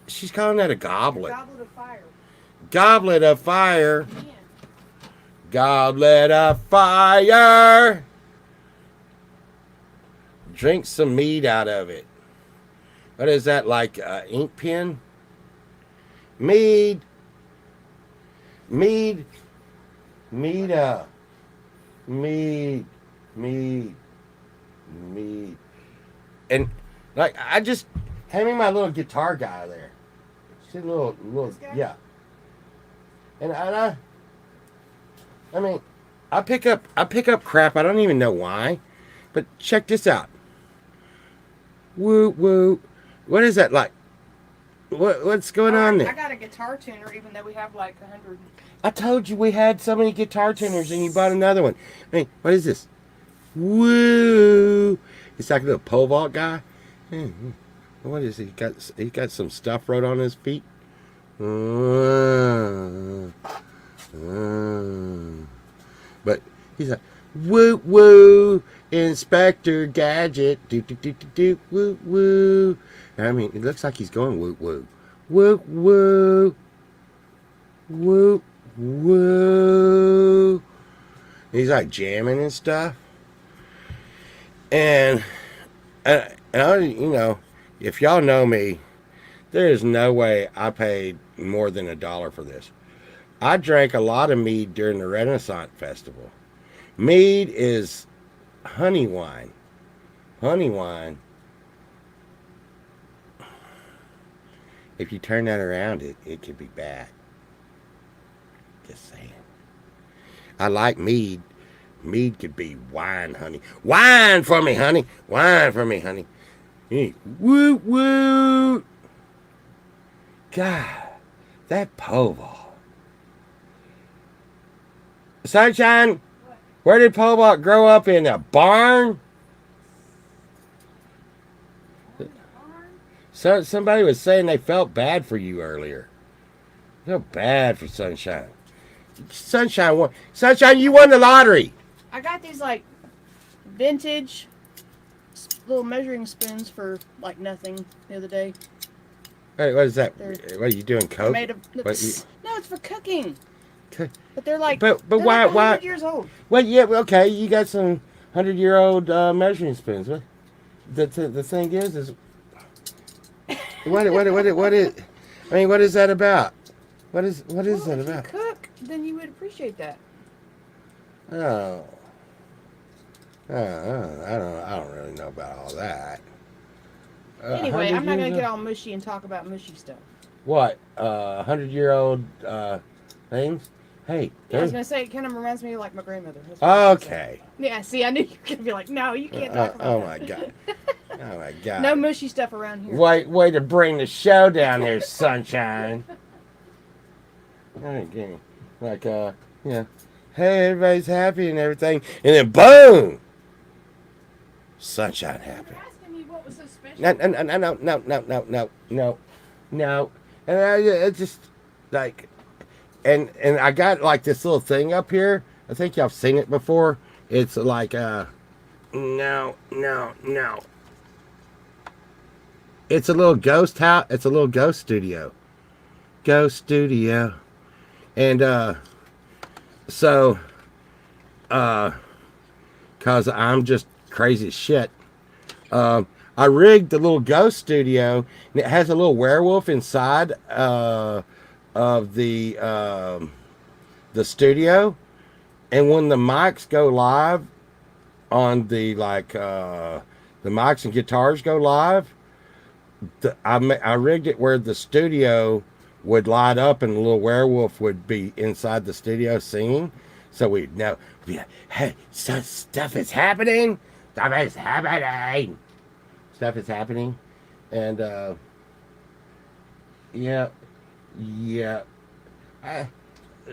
she's calling that a goblet. Goblet of fire. Goblet of fire. Man. Goblet of fire. Drink some mead out of it. What is that, like ink pen? Mead. Mead. Mead. Mead. Mead. Mead. And like, I just hand me my little guitar guy there. See, little, yeah. And I mean, I pick up crap. I don't even know why, but check this out. Woo woo. What is that like? What's going on there? I got a guitar tuner, even though we have like 100. I told you we had so many guitar tuners, and you bought another one. I mean, what is this? Woo! It's like a little pole vault guy. What is he? He got some stuff wrote on his feet. But he's like, woo woo, Inspector Gadget, do do do do do, woo woo. I mean, it looks like he's going woo woo, woo woo, woo woo. He's like jamming and stuff. And I, you know, if y'all know me, there is no way I paid more than $1 for this. I drank a lot of mead during the Renaissance Festival. Mead is honey wine. Honey wine. If you turn that around, it could be bad. Just saying. I like mead. Mead could be wine, honey. Wine for me, honey. Wine for me, honey. Woot woot. God, that pole vault. Sunshine, where did pole vault grow up, in a barn? So somebody was saying they felt bad for you earlier. Felt bad for Sunshine. Sunshine, you won the lottery. I got these like vintage little measuring spoons for like nothing the other day. Wait, what is that? They're- What are you doing, They're Coke? made of What, you- no, it's for cooking. Co- But they're like But they're why- like why- 100 years old. Well, yeah, okay, you got some 100-year-old measuring spoons. What? The thing is what is? I mean, what is that about? What is Well, that if about? you cook, then you would appreciate that. Oh. I don't really know about all that. Anyway, 100 I'm not gonna years get old- all mushy and talk about mushy stuff. What? 100-year-old things? Hey, Yeah, I was there's- gonna say it kind of reminds me of like my grandmother. That's what I was gonna say. okay. Yeah, see, I knew you were gonna be like, no, you can't talk about Oh that. my god. Oh my god. No mushy stuff around here. Way to bring the show down there, Sunshine. Okay. Like, yeah. Hey, everybody's happy and everything. And then boom! Sunshine happened. Asking me what was so special. No. And it's just like, and I got like this little thing up here. I think y'all seen it before. It's like, no. It's a little ghost house. It's a little ghost studio. Ghost studio. And, so, cause I'm just crazy as shit. I rigged the little ghost studio, and it has a little werewolf inside of the studio. And when the mics go live on the the mics and guitars go live, I rigged it where the studio would light up and the little werewolf would be inside the studio singing, so we'd know. Hey, stuff is happening. Stuff is happening. Stuff is happening, and yeah.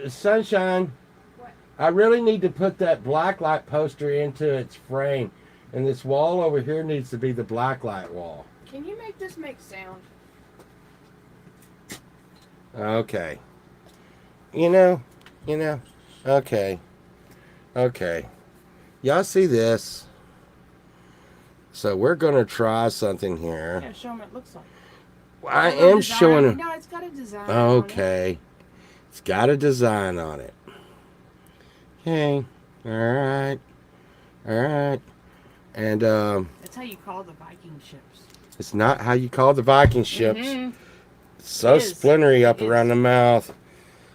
Sunshine. What? I really need to put that blacklight poster into its frame, and this wall over here needs to be the blacklight wall. Can you make this make sound? Okay. You know. Okay. Y'all see this? So we're gonna try something here. Yeah, show them what it looks like. I A little am design. showing them. No, it's got a design. on Okay. It's got a design on it. Okay. Alright. And it. That's how you call the Viking ships. it's not how you call the Viking ships. Mhm. It's so It is. splintery up It is. around the mouth.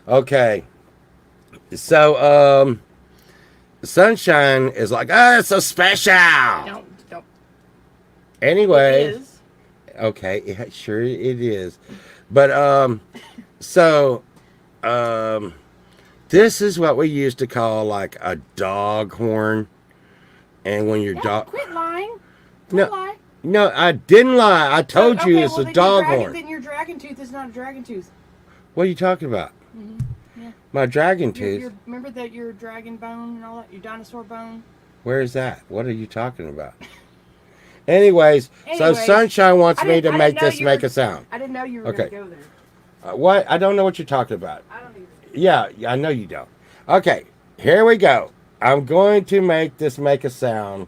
Okay. So Sunshine is like, it's so special. Don't. Anyways. It is. Okay, yeah, sure it is. But this is what we used to call like a dog horn. And when your Yeah, dog quit lying. No. Don't lie. No, I didn't lie. I told you Okay, it's well, a then dog your dragon, horn. Then your dragon tooth is not a dragon tooth. What are you talking about? Yeah. My dragon Your, tooth? your, remember that your dragon bone and all that? Your dinosaur bone? Where is that? What are you talking about? Anyways, so Anyways, Sunshine wants I me to didn't make know this you make were- a sound. I didn't know you were Okay. going to go there. What? I don't know what you're talking about. I don't either. Yeah, I know you don't. Okay, here we go. I'm going to make this make a sound.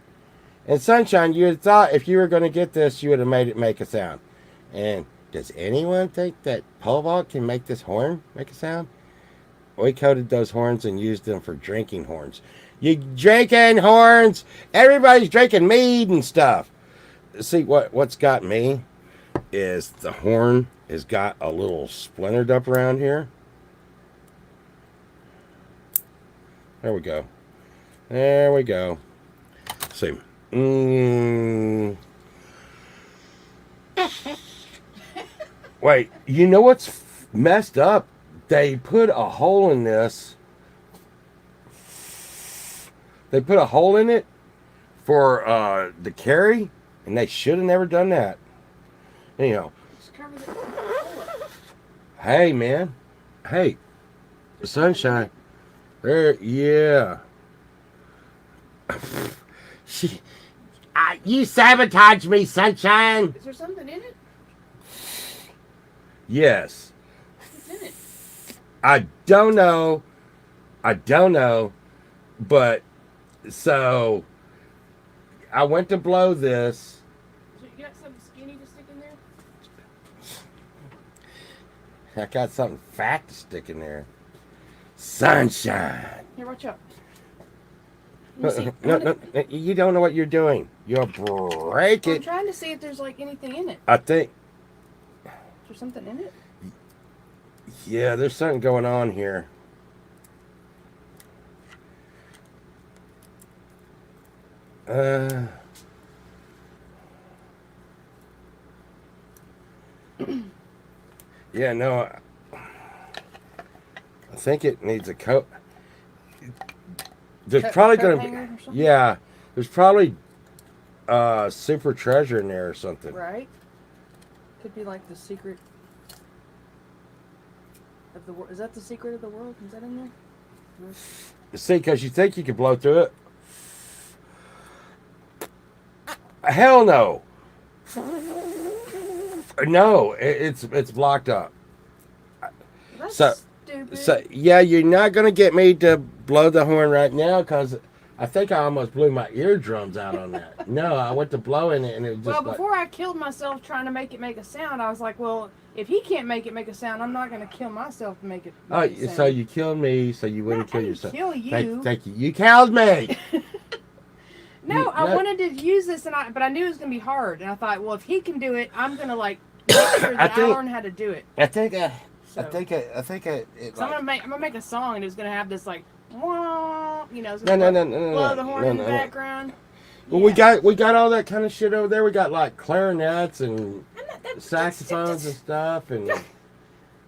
And Sunshine, you had thought if you were going to get this, you would have made it make a sound. And does anyone think that pole vault can make this horn make a sound? We coated those horns and used them for drinking horns. You drinking horns? Everybody's drinking mead and stuff. See, what's got me is the horn has got a little splintered up around here. There we go. See. Wait, you know what's messed up? They put a hole in this. They put a hole in it for the carry, And they should have never done that. Anyhow, Just cover the hole up. hey, man. Hey, sunshine. There, yeah. You sabotaged me, sunshine. Is there something in it? Yes. What's in it? I don't know. But so I went to blow this. So you got something skinny to stick in there? I got something fat to stick in there. Sunshine. Here, watch out. No, Let me see. no, you don't know what you're doing. You'll break I'm it. trying to see if there's like anything in it. I think, Is there something in it? yeah, there's something going on here. Yeah, no, I think it needs a coat. There's probably Coat gonna hanger or be, something? yeah, there's probably super treasure in there or something. Right. Could be like the secret of the world. Is that the secret of the world? Is that in there? No. See, because you think you could blow through it. Hell no. No, it's blocked up. That's So- stupid. So yeah, you're not gonna get me to blow the horn right now because I think I almost blew my eardrums out on that. No, I went to blowing it and it was just well, like, before I killed myself trying to make it make a sound, I was like, well, if he can't make it make a sound, I'm not going to kill myself to make it oh, make a sound. so you killed me, so you wouldn't No, kill I didn't yourself. kill you. Thank you. You killed me. No, I No. wanted to use this, but I knew it was going to be hard. And I thought, well, if he can do it, I'm going to like make sure that I think- learn how to do it. I think So, I think it so I'm gonna make a song, and it's gonna have this like, wah, you know, it's No, gonna no, no, no, blow no, the horn no, in the no. background. Well, Yeah. we got all that kind of shit over there. We got like clarinets and I'm not- that's- saxophones and that's- stuff and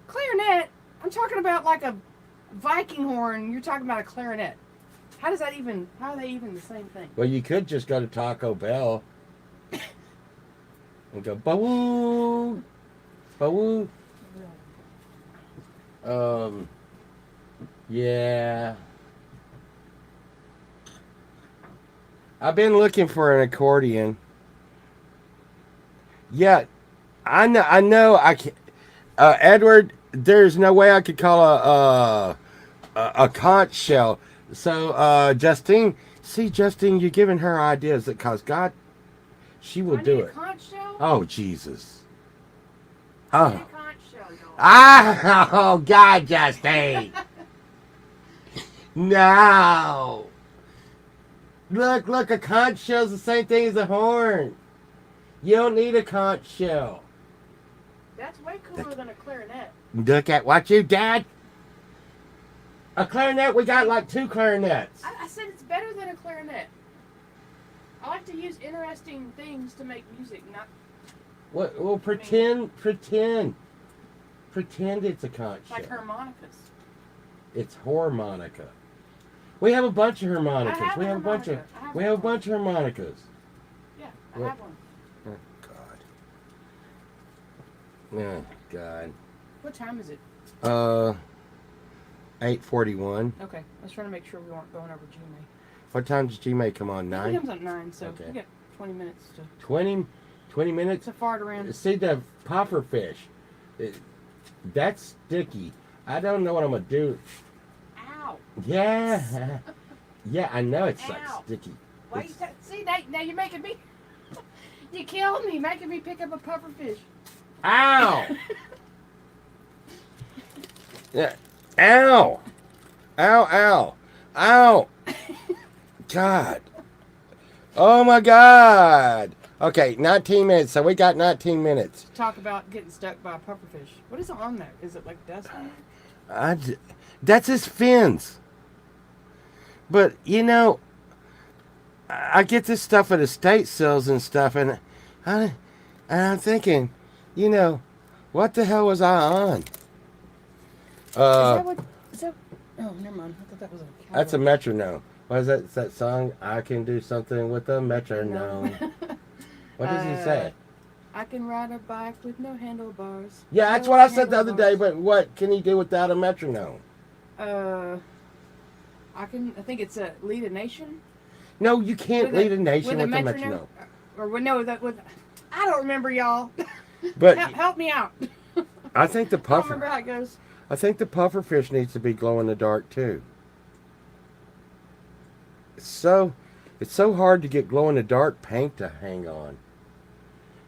clarinet. I'm talking about like a Viking horn. You're talking about a clarinet. How are they even the same thing? well, you could just go to Taco Bell and go ba-woo, ba-woo. Yeah. I've been looking for an accordion. Yeah, I know. I can. Edward, there's no way I could call a conch shell. So, Justine, you're giving her ideas that cause God, she will I do need a it. conch shell. Oh Jesus. I need Oh. a conch shell, y'all. Oh God, Justine. No. Look, a conch shell's the same thing as a horn. You don't need a conch shell. That's way cooler than a clarinet. Look at what you did. A clarinet, we got like 2 clarinets. I said it's better than a clarinet. I like to use interesting things to make music, not What? Well, pretend it's a conch shell. like harmonicas. It's harmonica. We have a bunch of I harmonicas. have We a have a bunch of harmonica. I have we have a one. bunch of harmonicas. Yeah, I What? have one. Oh God. Oh God. What time is it? 8:41. Okay, I was trying to make sure we weren't going over GMA. What time does G-May come on? He 9? comes at 9, so Okay. we got 20 minutes to 20 minutes? fart around. See the puffer fish. That's sticky. I don't know what I'm going to do. Ow! Yeah. Yeah, I know it's like Ow. sticky. Why you see, now you're making me. You killed me, making me pick up a puffer fish. Ow! Yeah. Ow! Ow! God. Oh my God. Okay, 19 minutes. So we got 19 minutes. Talk about getting stuck by a puffer fish. What is on there? Is it like dust on there? That's his fins. But, you know, I get this stuff at estate sales and stuff, and I'm thinking, you know, what the hell was I on? Is that what? Is that? Oh, never mind. I thought that was a. That's a cowboy. metronome. What is that? It's that song? I can do something with a metronome. What does it say? I can ride a bike with no handlebars. Yeah, that's No what I said the other day. handlebars. But what can he do without a metronome? I think it's a lead a nation. No, you can't lead a nation with a metronome. metronome. Or no, that with. I don't remember, y'all. But help me out. I think the I don't puffer. remember how it goes. I think the puffer fish needs to be glow in the dark too. It's so hard to get glow in the dark paint to hang on.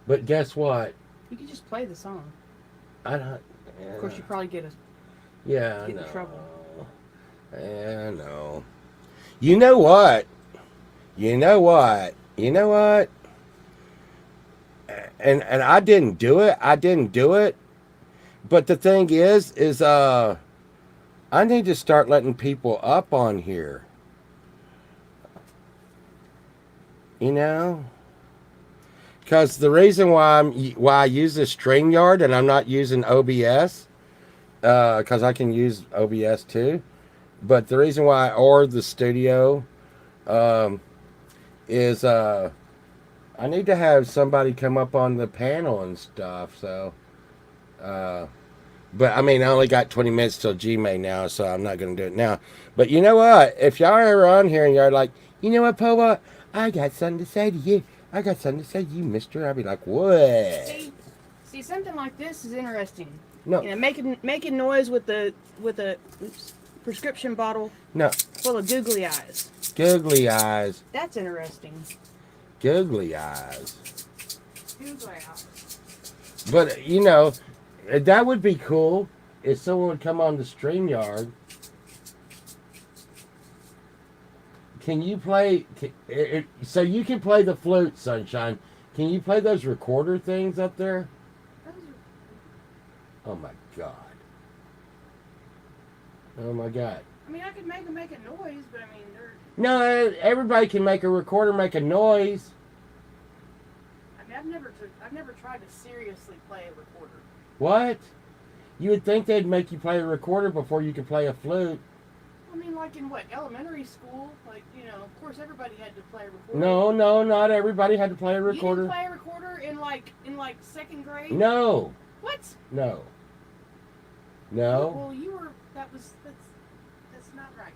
But guess what? You can just play the song. I don't. Of course, you probably get Yeah, I get know. in trouble. Yeah, I know. You know what? You know what? You know what? And I didn't do it. I didn't do it. But the thing is I need to start letting people up on here. You know? Because the reason why I use this StreamYard and I'm not using OBS, because I can use OBS too. But the reason why I ordered the studio is I need to have somebody come up on the panel and stuff. So, but I mean, I only got 20 minutes till Gmail now, so I'm not going to do it now. But you know what? If y'all are on here and you're like, you know what, Poa, I got something to say to you. I got something to say to you, mister. I'll be like, what? See, something like this is interesting. No. You know, making noise with a prescription bottle No. full of googly eyes. Googly eyes. That's interesting. Googly eyes. Googly eyes. But, you know, that would be cool if someone would come on the StreamYard. Can you play... so you can play the flute, Sunshine. Can you play those recorder things up there? Oh, my God. Oh, my God. I mean, I could make them make a noise, but I mean, they're... No, everybody can make a recorder make a noise. I mean, I've never tried to seriously play a recorder. What? You would think they'd make you play a recorder before you could play a flute. I mean, like in what, elementary school? Like, you know, of course everybody had to play a recorder. No, not everybody had to play a recorder. You didn't play a recorder in like second grade? No. What? No. Well, that's not right.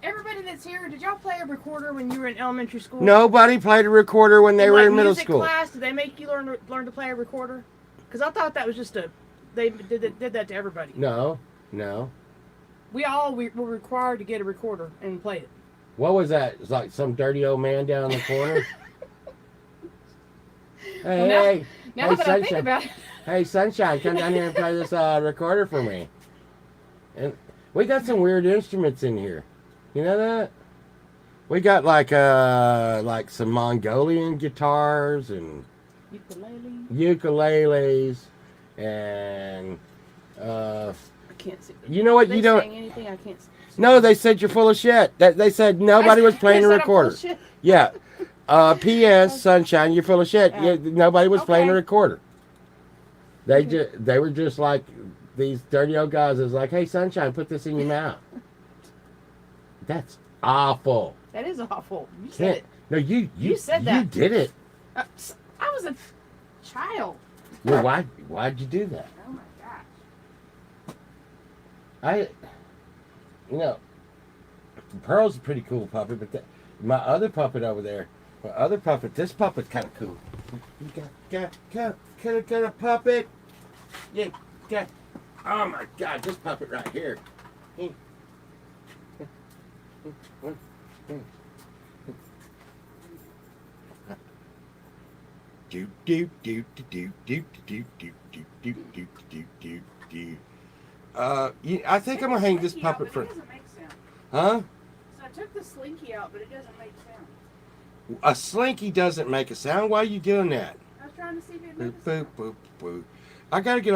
Everybody that's here, did y'all play a recorder when you were in elementary school? Nobody played a recorder when they were in middle school. Class, did they make you learn to play a recorder? Because I thought that was just they did that to everybody. No. We were required to get a recorder and play it. What was that? It's like some dirty old man down in the corner. Hey, now that I think about it. Hey, Sunshine, come down here and play this recorder for me. And we got some weird instruments in here. You know that? We got like some Mongolian guitars and ukuleles and I can't see. You know what? You don't. Saying anything? I can't see. No, they said you're full of shit. They said nobody was playing a recorder. Yeah. P.S. Sunshine, you're full of shit. Nobody was playing a recorder. They were just like these dirty old guys. Is like, hey, Sunshine, put this in your mouth. That's awful. That is awful. You said it. No, you said that. You did it. I was a child. Well, why'd you do that? Oh my gosh. Pearl's a pretty cool puppet, but my other puppet over there, this puppet's kind of cool. You got a puppet? Yeah, got. Oh my God, this puppet right here. Do do do do do do do do do do do do do. I think I'm gonna hang this puppet for. It doesn't make sound. Huh? So I took the slinky out, but it doesn't make sound. A slinky doesn't make a sound. Why are you doing that? I was trying to see if it Boop makes boop sound. boop boop. I gotta get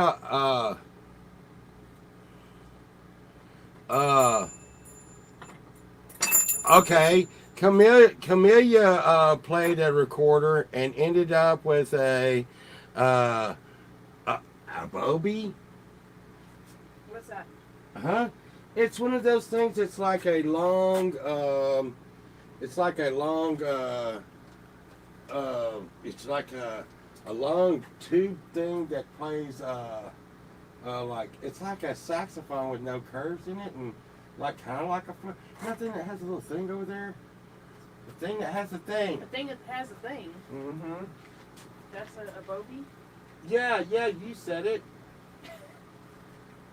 Okay. Camellia played a recorder and ended up with a Bobby. What's that? Huh? It's one of those things that's like a long It's like a long, it's like a long tube thing that plays, like, it's like a saxophone with no curves in it, and like kind of like a, nothing that has a little thing over there. The thing that has the thing. The thing that has a thing. Mm-hmm. That's a bogey. Yeah, you said it.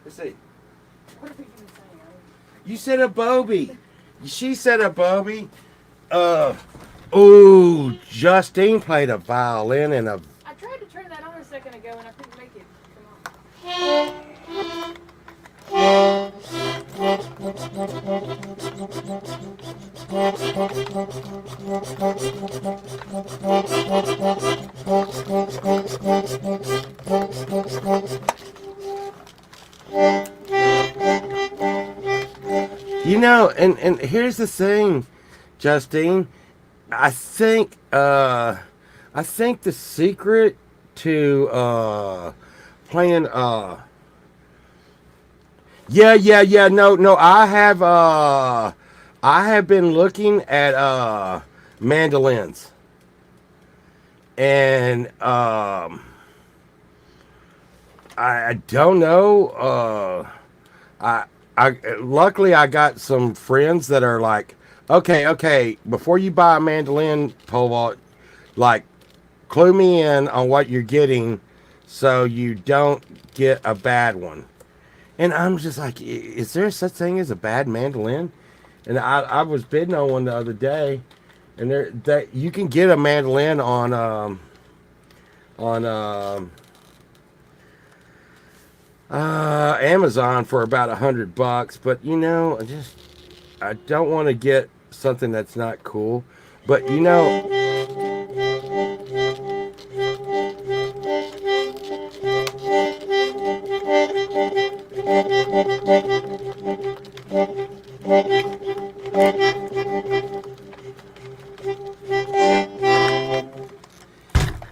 Let's see. What are we even saying? You said a bobby. She said a bobby. Oh, Justine played a violin and a. I tried to turn that on a second ago and I couldn't make it come on. You know, and here's the thing, Justine. I think the secret to playing no, I have been looking at mandolins. And I don't know. I luckily I got some friends that are like, okay, before you buy a mandolin, pole vault, like, clue me in on what you're getting, so you don't get a bad one. And I'm just like, is there such thing as a bad mandolin? And I was bidding on one the other day, and that you can get a mandolin on Amazon for about $100, but you know, I don't want to get something that's not cool. But you know,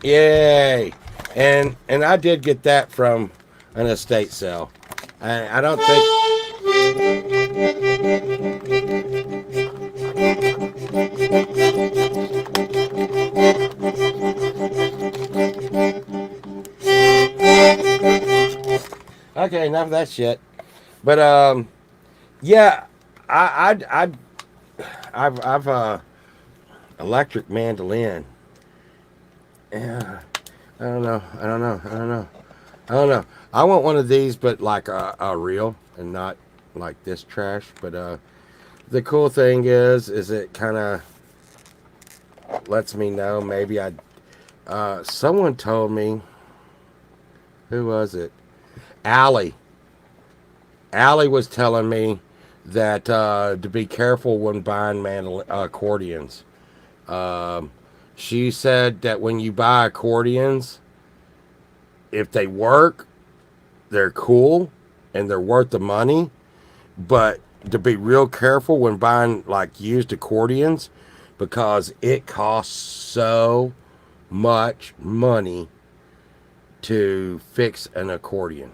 yay! And I did get that from an estate sale. I don't think. Okay, enough of that shit. But yeah, I've electric mandolin. Yeah, I don't know. I want one of these, but like a real, and not like this trash. But the cool thing is it kind of lets me know maybe someone told me, who was it? Allie was telling me that to be careful when buying accordions. She said that when you buy accordions, if they work, they're cool and they're worth the money, but to be real careful when buying like used accordions, because it costs so much money to fix an accordion.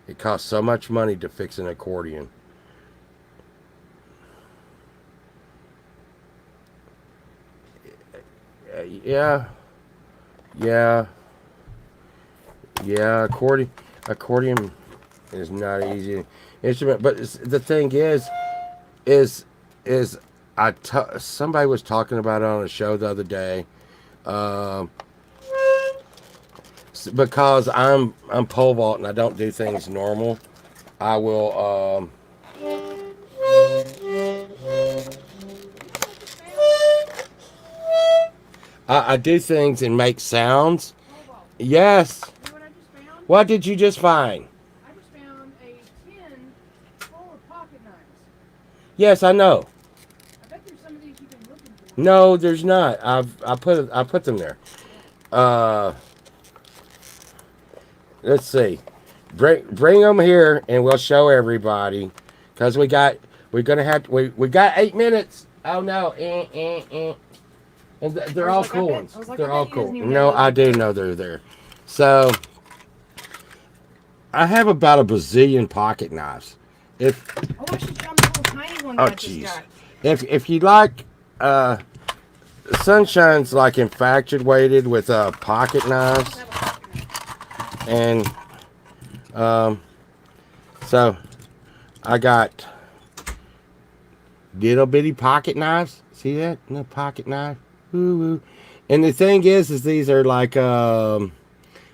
It costs so much money to fix an accordion. Yeah. Accordion is not an easy instrument, but the thing is somebody was talking about it on a show the other day. Because I'm pole vault and I don't do things normal, I will I do things and make sounds. Yes. You know what I just found? What did you just find? I just found a tin full of pocket knives. Yes, I know. I bet there's some of these you've been looking for. No, there's not. I put them there. Let's see. Bring them here and we'll show everybody, because we got 8 minutes. Oh no. And they're all cool ones. They're all cool. No, I do know they're there. So I have about a bazillion pocket knives. I should show them the little tiny one that I just got. if you like, Sunshine's like infatuated with pocket knives, and so I got little bitty pocket knives. See that? No pocket knife. Woo woo. And the thing is these are like and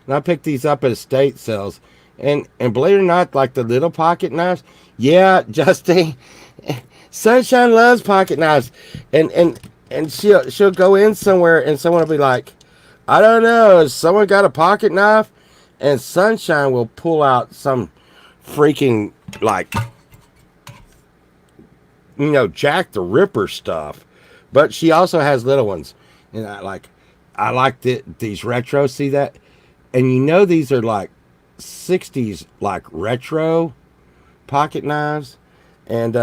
I picked these up at estate sales, and believe it or not, like the little pocket knives. Yeah, Justin. Sunshine loves pocket knives, and she'll go in somewhere, and someone will be like, I don't know, has someone got a pocket knife? And Sunshine will pull out some freaking like, Jack the Ripper stuff, but she also has little ones, and I like these retro. See that? And these are like 60s like retro pocket knives, and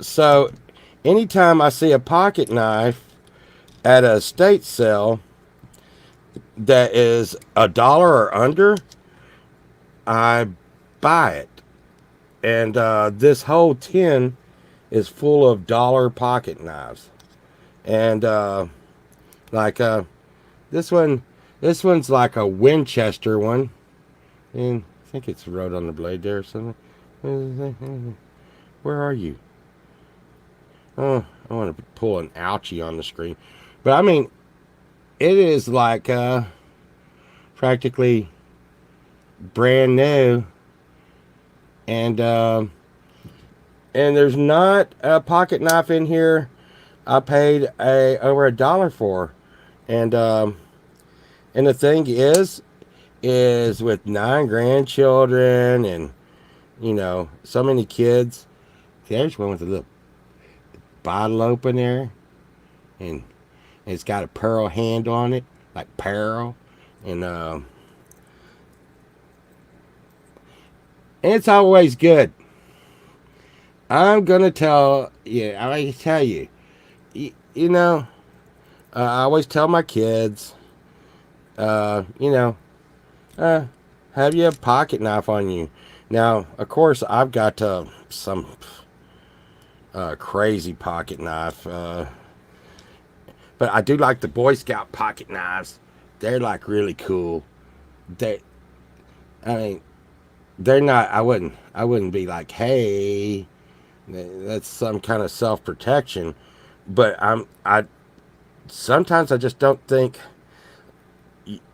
so anytime I see a pocket knife at a estate sale that is $1 or under, I buy it. And this whole tin is full of dollar pocket knives. And this one's like a Winchester one. And I think it's wrote on the blade there or something. Where are you? Oh, I want to pull an ouchie on the screen. But I mean, it is like practically brand new. And there's not a pocket knife in here I paid over $1 for. And the thing is with 9 grandchildren and so many kids. There's one with a little bottle opener, and it's got a pearl hand on it, like pearl, and it's always good. I'm gonna tell you. I tell you. I always tell my kids. Have you a pocket knife on you? Now, of course, I've got some crazy pocket knife, but I do like the Boy Scout pocket knives. They're like really cool. They're not. I wouldn't be like, hey, that's some kind of self-protection. But sometimes I just don't think.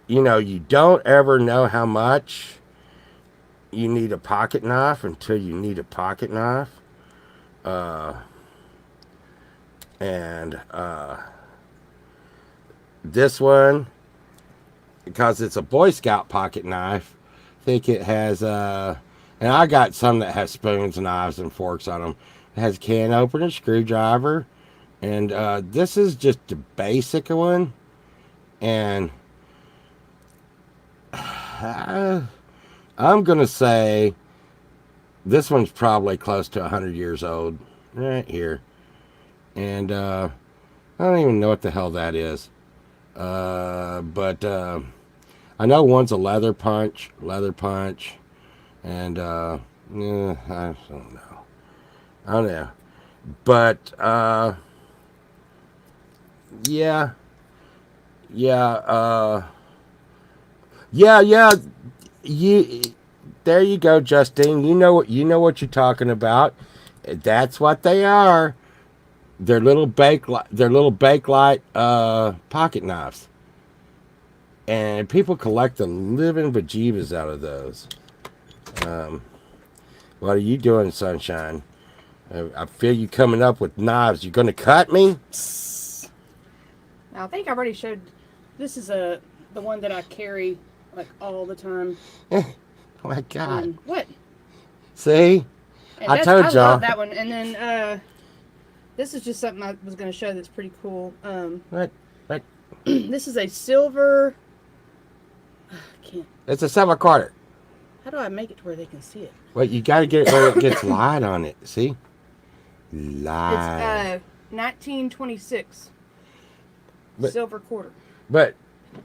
You don't ever know how much you need a pocket knife until you need a pocket knife. And this one, because it's a Boy Scout pocket knife, I think it has and I got some that has spoons, knives, and forks on them. It has a can opener, screwdriver, and this is just the basic one. And I'm gonna say this one's probably close to 100 years old, right here. And I don't even know what the hell that is. But I know one's a leather punch, and I don't know. But yeah. There you go, Justine. You know what you're talking about. That's what they are. They're little Bakelite pocket knives, and people collect the living bejeebus out of those. What are you doing, Sunshine? I feel you coming up with knives. You gonna cut me? I think I've already showed. This is the one that I carry like all the time. Oh my God! What? See, I told y'all. I love that one. And then this is just something I was going to show that's pretty cool. What? This is a silver. I can't. It's a 7/4. How do I make it to where they can see it? Well, you got to get it where it gets light on it. See, light. It's 1926. Silver quarter. But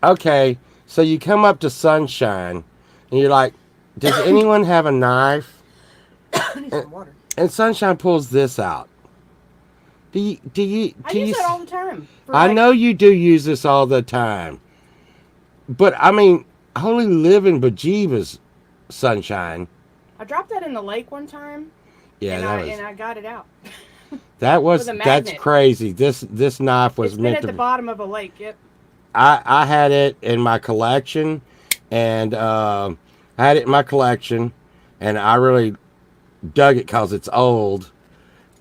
okay, so you come up to Sunshine, and you're like, "Does anyone have a knife?" I need some water. And Sunshine pulls this out. Do you? I use it all the time. I know you do use this all the time, but I mean, holy living bejeebus, Sunshine. I dropped that in the lake one time. Yeah, and I got it out. that's magnet. crazy. This knife was It's meant been at the bottom of a lake. Yep. I had it in my collection, and I had it in my collection, and I really dug it because it's old,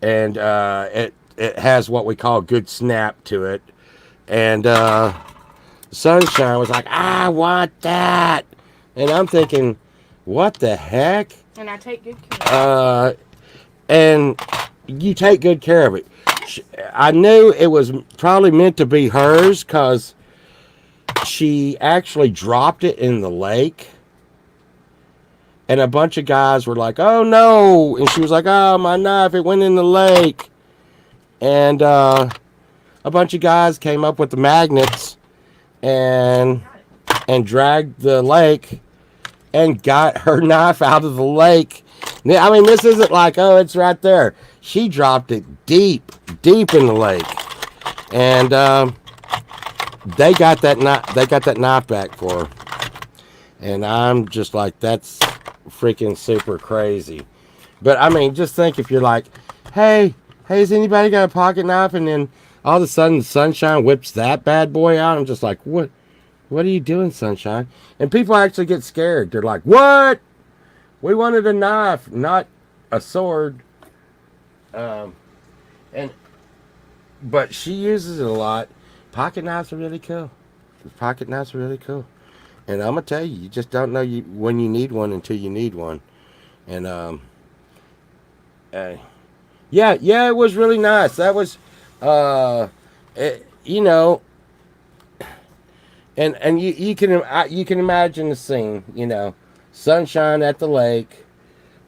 and it has what we call good snap to it, and Sunshine was like, I want that, and I'm thinking, what the heck? And I take good care. And you take good care of it. I knew it was probably meant to be hers because she actually dropped it in the lake. And a bunch of guys were like, oh no. And she was like, oh, my knife, it went in the lake. And a bunch of guys came up with the magnets and dragged the lake and got her knife out of the lake. I mean, this isn't like, oh, it's right there. She dropped it deep in the lake. And they got that knife back for her. And I'm just like, that's freaking super crazy. But I mean, just think if you're like, hey, has anybody got a pocket knife? And then all of a sudden Sunshine whips that bad boy out. I'm just like, what are you doing, Sunshine? And people actually get scared. They're like, what? We wanted a knife, not a sword. But she uses it a lot. Pocket knives are really cool. Pocket knives are really cool. And I'm gonna tell you, you just don't know when you need one until you need one. And yeah, it was really nice. That was, you know, and you can imagine the scene. You know, Sunshine at the lake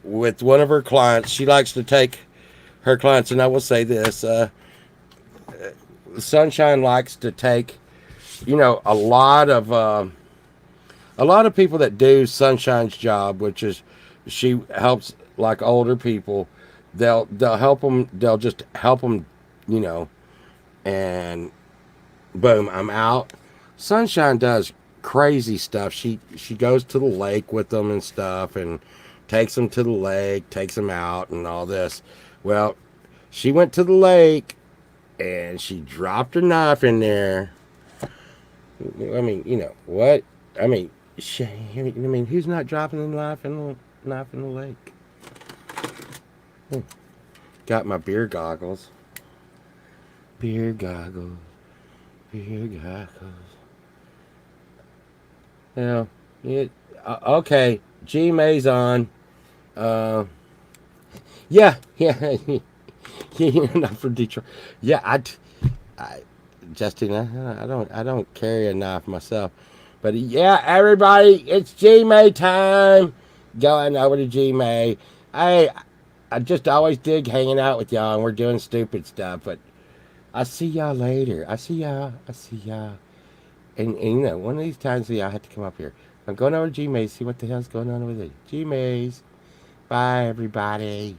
with one of her clients. She likes to take her clients, and I will say this: Sunshine likes to take, you know, a lot of people that do Sunshine's job, which is she helps like older people. They'll help them. They'll just help them, you know, and boom, I'm out. Sunshine does crazy stuff. She goes to the lake with them and stuff, and takes them to the lake, takes them out, and all this. Well, she went to the lake, and she dropped her knife in there. I mean, you know what? I mean, who's not dropping the knife in the lake? Got my beer goggles. Beer goggles. Yeah. Okay. G May's on. Yeah. You're not from Detroit. Yeah. Justin, I don't carry a knife myself, but yeah, everybody, it's G May time. Going over to G May. I just always dig hanging out with y'all, and we're doing stupid stuff, but I'll see y'all later. I see y'all. And you know, one of these times y'all have to come up here. I'm going over to G Mays, see what the hell's going on over there. G Mays. Bye, everybody.